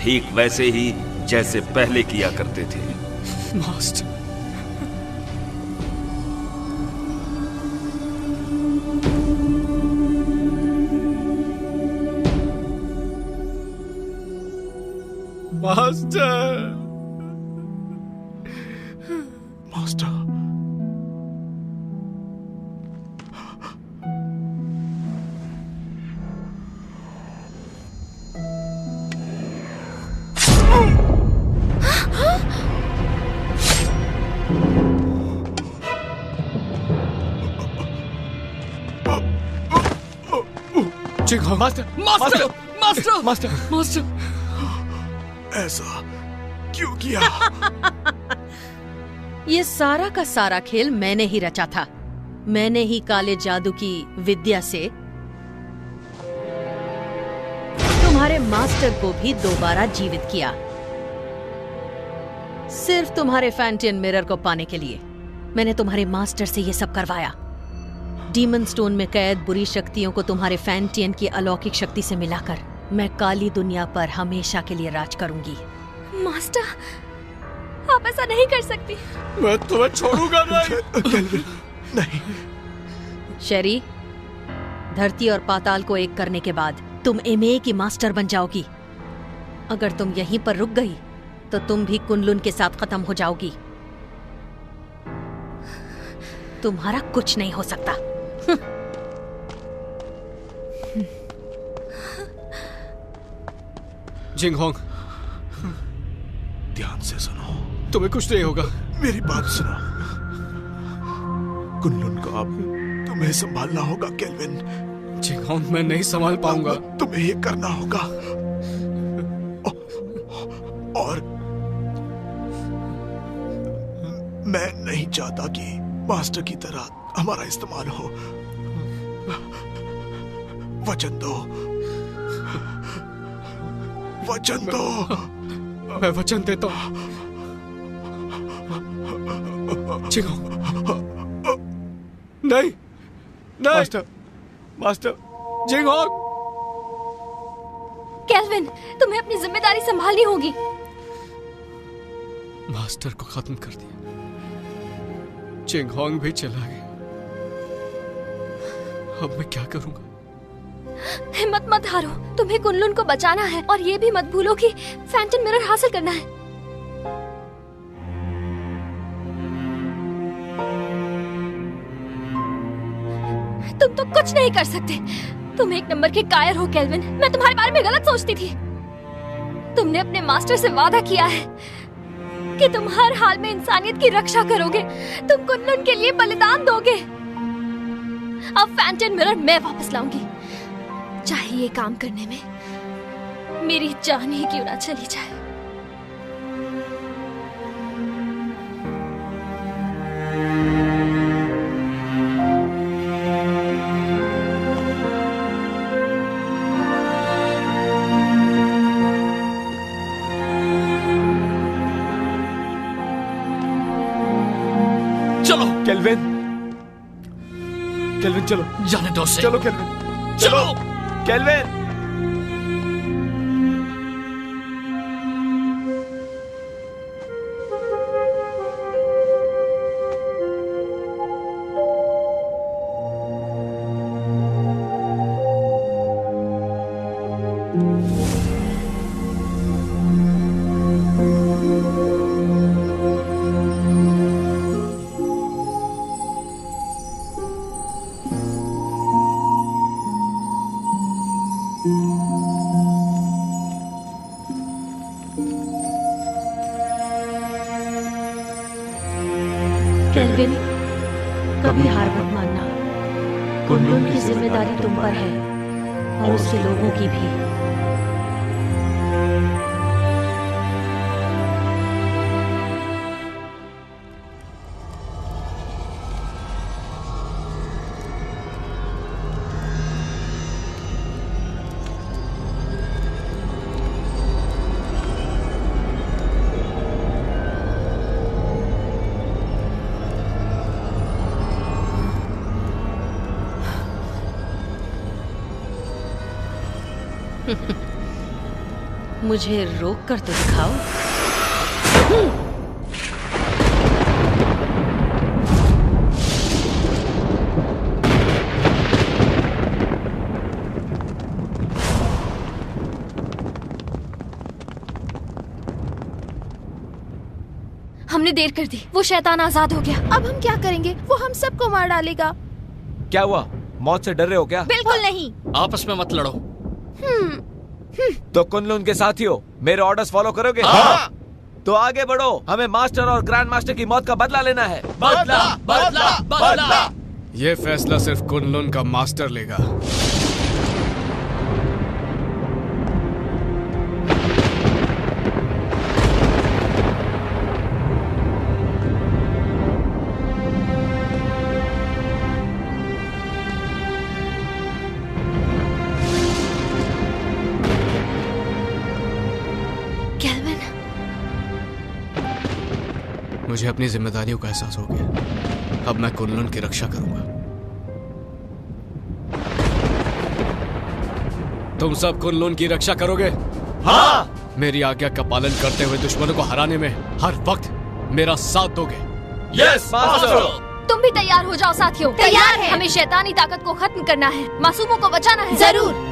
ठीक वैसे ही जैसे पहले किया करते थे। Master, master, master, master, master, master, master, master, ऐसा क्यों किया? ये सारा का सारा खेल मैंने ही रचा था। मैंने ही काले जादू की विद्या से तुम्हारे मास्टर को भी दोबारा जीवित किया, सिर्फ तुम्हारे फैंटियन मिरर को पाने के लिए। मैंने तुम्हारे मास्टर से ये सब करवाया। डीमन स्टोन में कैद बुरी शक्तियों को तुम्हारे फैंटियन की अलौकिक शक्ति से मिलाकर मैं काली दुनिया पर हमेशा के लिए राज करूंगी। मास्टर, आप ऐसा नहीं कर सकती। मैं तुम्हें छोड़ूंगा नहीं। नहीं। शेरी, धरती और पाताल को एक करने के बाद तुम एमए की मास्टर बन जाओगी। अगर तुम यहीं पर रुक गई तो तुम भी कुनलुन के साथ खत्म हो जाओगी। तुम्हारा कुछ नहीं हो सकता। जिंगहोंग, ध्यान से सुनो। तुम्हें कुछ नहीं होगा। मेरी बात सुनो। कुनलुन को अब तुम्हें संभालना होगा केल्विन। जिंगहोंग, मैं नहीं संभाल पाऊंगा। तुम्हें ये करना होगा। और मैं नहीं चाहता कि मास्टर की तरह हमारा इस्तेमाल हो। वचन दो, वचन दो। मैं वचन देता हूं। नहीं, नहीं। Master, master, Jinghong. केल्विन, तुम्हें अपनी जिम्मेदारी संभालनी होगी। मास्टर को खत्म कर दिया, जिंगहोंग भी चला गया। अब मैं क्या करूंगा? हिम्मत मत हारो, तुम्हें कुनलुन को बचाना है और ये भी मत भूलो कि फैंटम मिरर हासिल करना है। तुम तो कुछ नहीं कर सकते। तुम एक नंबर के कायर हो केल्विन। मैं तुम्हारे बारे में गलत सोचती थी। तुमने अपने मास्टर से वादा किया है कि तुम हर हाल में इंसानियत की रक्षा करोगे। तुम कुनलुन के लिए बलिदान दोगे। अब फैंटम मिरर मैं वापस लाऊंगी, चाहे ये काम करने में मेरी जान ही क्यों ना चली जाए। चलो केल्विन, केल्विन चलो। जाने दो उसे। चलो केल्विन, चलो केल्विन। केल्विन, कभी हार मत मानना। कुनलुन की जिम्मेदारी तुम पर है और उसके लोगों की भी। मुझे रोक कर तो दिखाओ। हमने देर कर दी। वो शैतान आजाद हो गया। अब हम क्या करेंगे? वो हम सबको मार डालेगा। क्या हुआ? मौत से डर रहे हो क्या? बिल्कुल नहीं। आपस में मत लड़ो। तो कुनलुन के साथियों, मेरे ऑर्डर्स फॉलो करोगे? हाँ। तो आगे बढ़ो। हमें मास्टर और ग्रैंड मास्टर की मौत का बदला लेना है। बदला, बदला, बदला। ये फैसला सिर्फ कुनलुन का मास्टर लेगा। मुझे अपनी जिम्मेदारियों का एहसास हो गया। अब मैं कुनलुन की रक्षा करूंगा। तुम सब कुनलुन की रक्षा करोगे? हाँ। मेरी आज्ञा का पालन करते हुए दुश्मनों को हराने में हर वक्त मेरा साथ दोगे? Yes master. तुम भी तैयार हो जाओ साथियों। तैयार है। हमें शैतानी ताकत को खत्म करना है, मासूमों को बचाना है। जरूर।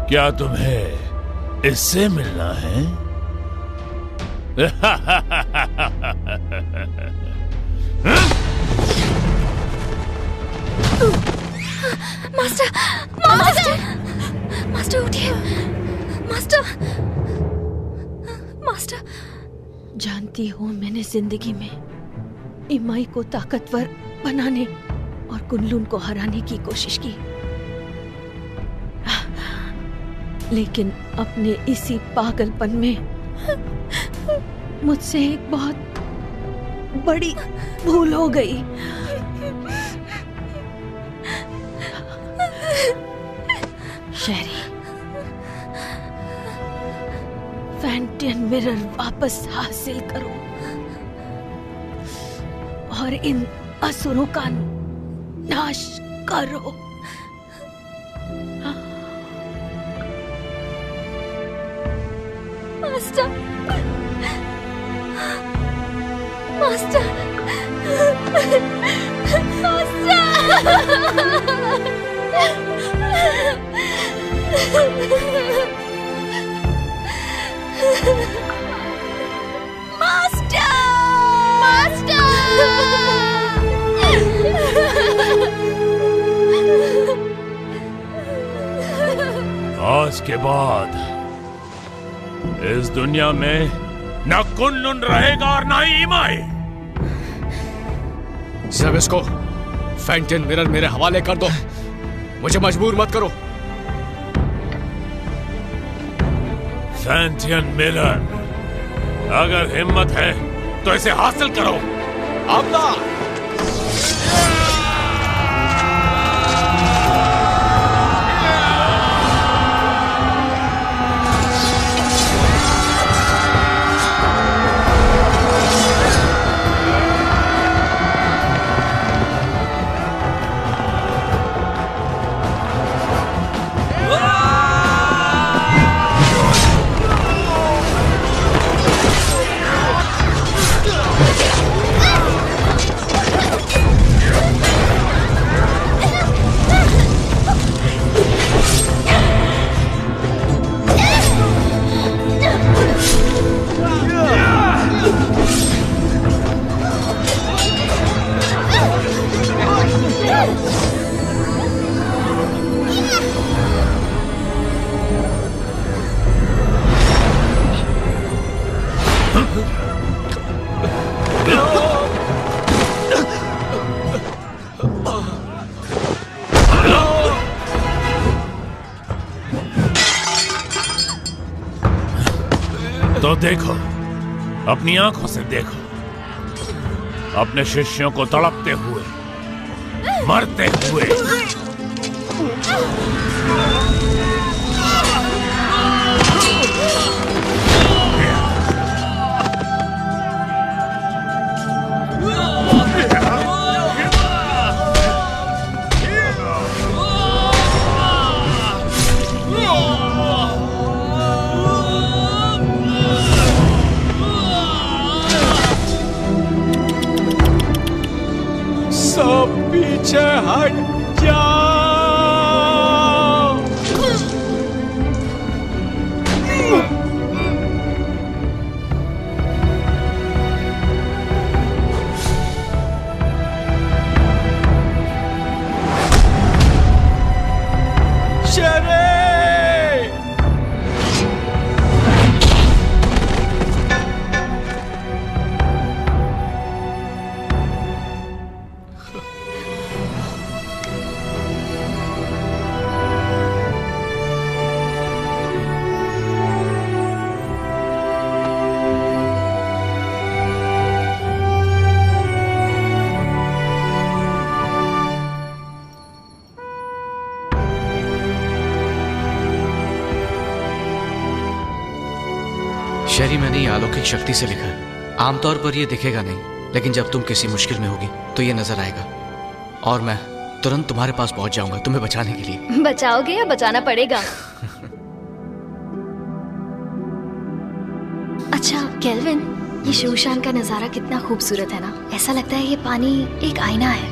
क्या तुम्हें इससे मिलना है? मास्टर, मास्टर, मास्टर उठिए। Master, master. जानती हूँ मैंने जिंदगी में इमाई को ताकतवर बनाने और कुनलुन को हराने की कोशिश की, लेकिन अपने इसी पागलपन में मुझसे एक बहुत बड़ी भूल हो गई। शेरी, फैंटियन मिरर वापस हासिल करो और इन असुरों का नाश करो। मास्टर, मास्टर, आज के बाद इस दुनिया में न कुनलुन रहेगा और न ही इमाई। सब इसको फैंटियन मिरर मेरे हवाले कर दो, मुझे मजबूर मत करो। फैंटियन मिरर, अगर हिम्मत है तो इसे हासिल करो। आमदा। तो देखो, अपनी आंखों से देखो, अपने शिष्यों को तड़पते हुए, मरते हुए। सब पीछे हट जाओ। शेरी, मैंने ये अलौकिक शक्ति से लिखा है। आमतौर पर ये दिखेगा नहीं, लेकिन जब तुम किसी मुश्किल में होगी तो ये नजर आएगा और मैं तुरंत तुम्हारे पास पहुंच जाऊंगा तुम्हें बचाने के लिए। बचाओगे या बचाना पड़ेगा? अच्छा केल्विन, ये शूशान का नजारा कितना खूबसूरत है ना। ऐसा लगता है ये पानी एक आईना है।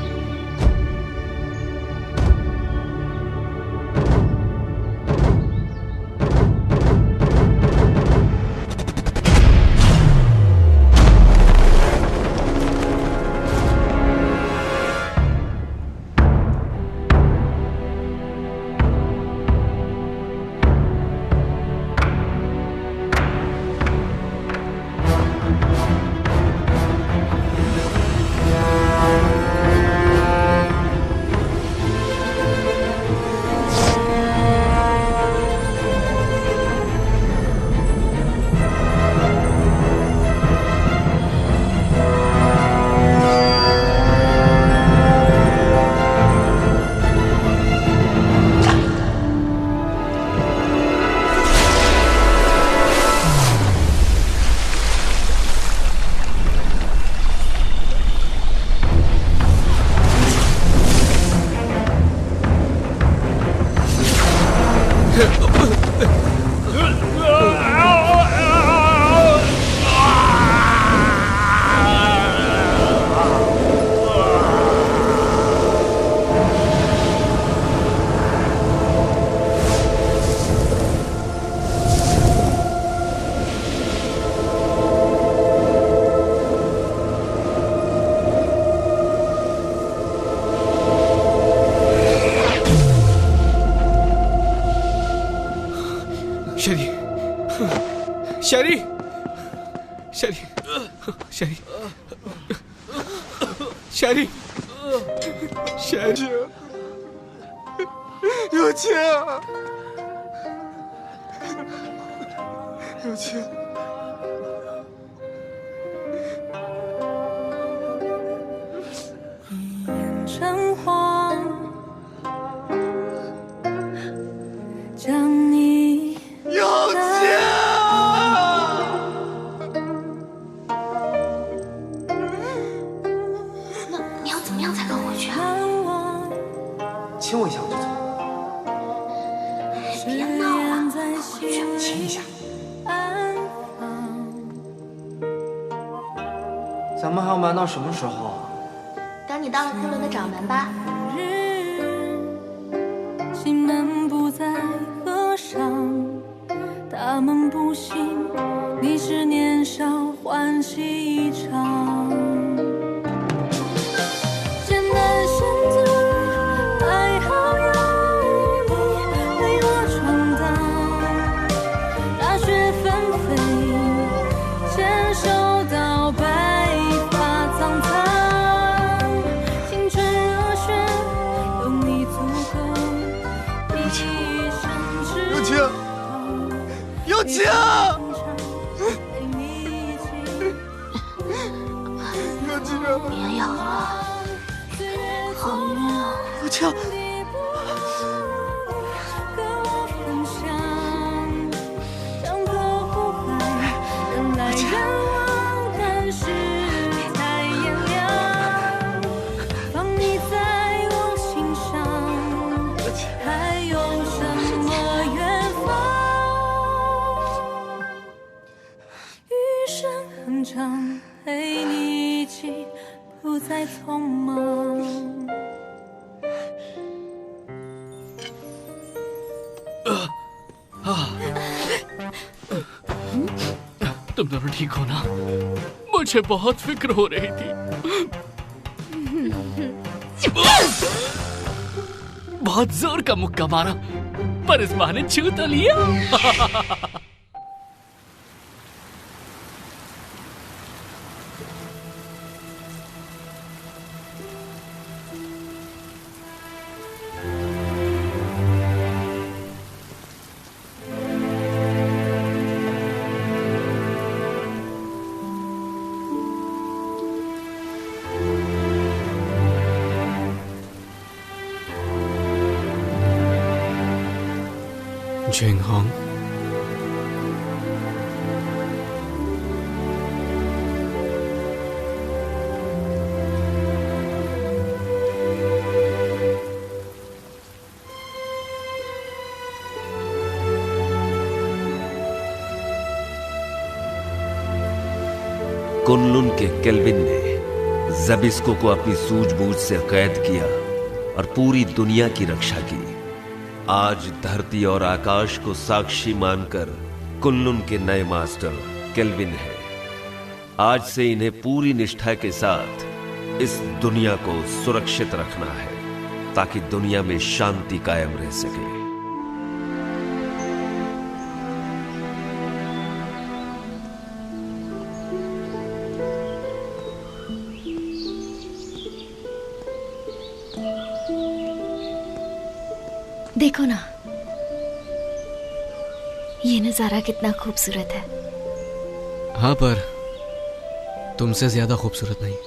शेरी, शेरी, शेरी, शेरी, शेरी, 有情，有情。橙黄，将你有情。那你要怎么样才能回去啊？亲我一下我就走。别闹了，回去。亲一下。咱们还要瞒到什么时候啊？等你到了昆仑的掌门吧。心门不再合上，大梦不醒，你是年少欢喜一场。艰难选择，还好有你陪我闯荡。大雪纷飞，牵手到白发苍苍。青春热血，有你足够一生痴。有情，有情。别咬了，好晕啊！有情。陪你一起，不再匆忙。तुम दोनों ठीक हो ना? मुझे बहुत फिक्र हो रही थी। बहुत जोर का मुक्का मारा, पर इस बहाने छू तो लिया। Jing Hong, कुनलुन के केल्विन ने ज़बिस्को को अपनी सूझबूझ से कैद किया और पूरी दुनिया की रक्षा की। आज धरती और आकाश को साक्षी मानकर कुनलुन के नए मास्टर केल्विन है। आज से इन्हें पूरी निष्ठा के साथ इस दुनिया को सुरक्षित रखना है ताकि दुनिया में शांति कायम रह सके। देखो ना, ये नजारा कितना खूबसूरत है। हाँ, पर तुमसे ज्यादा खूबसूरत नहीं।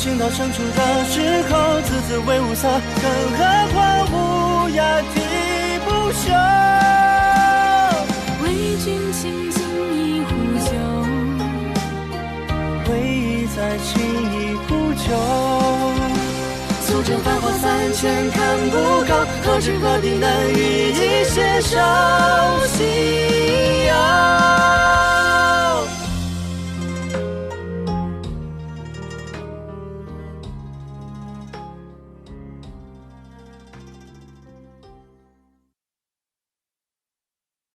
情到深处的时候，自自为无色，更何况无涯啼不休。为君轻轻一壶酒，回忆在轻易呼救。素贞繁华三千看不够，何时何地能与你携手夕阳？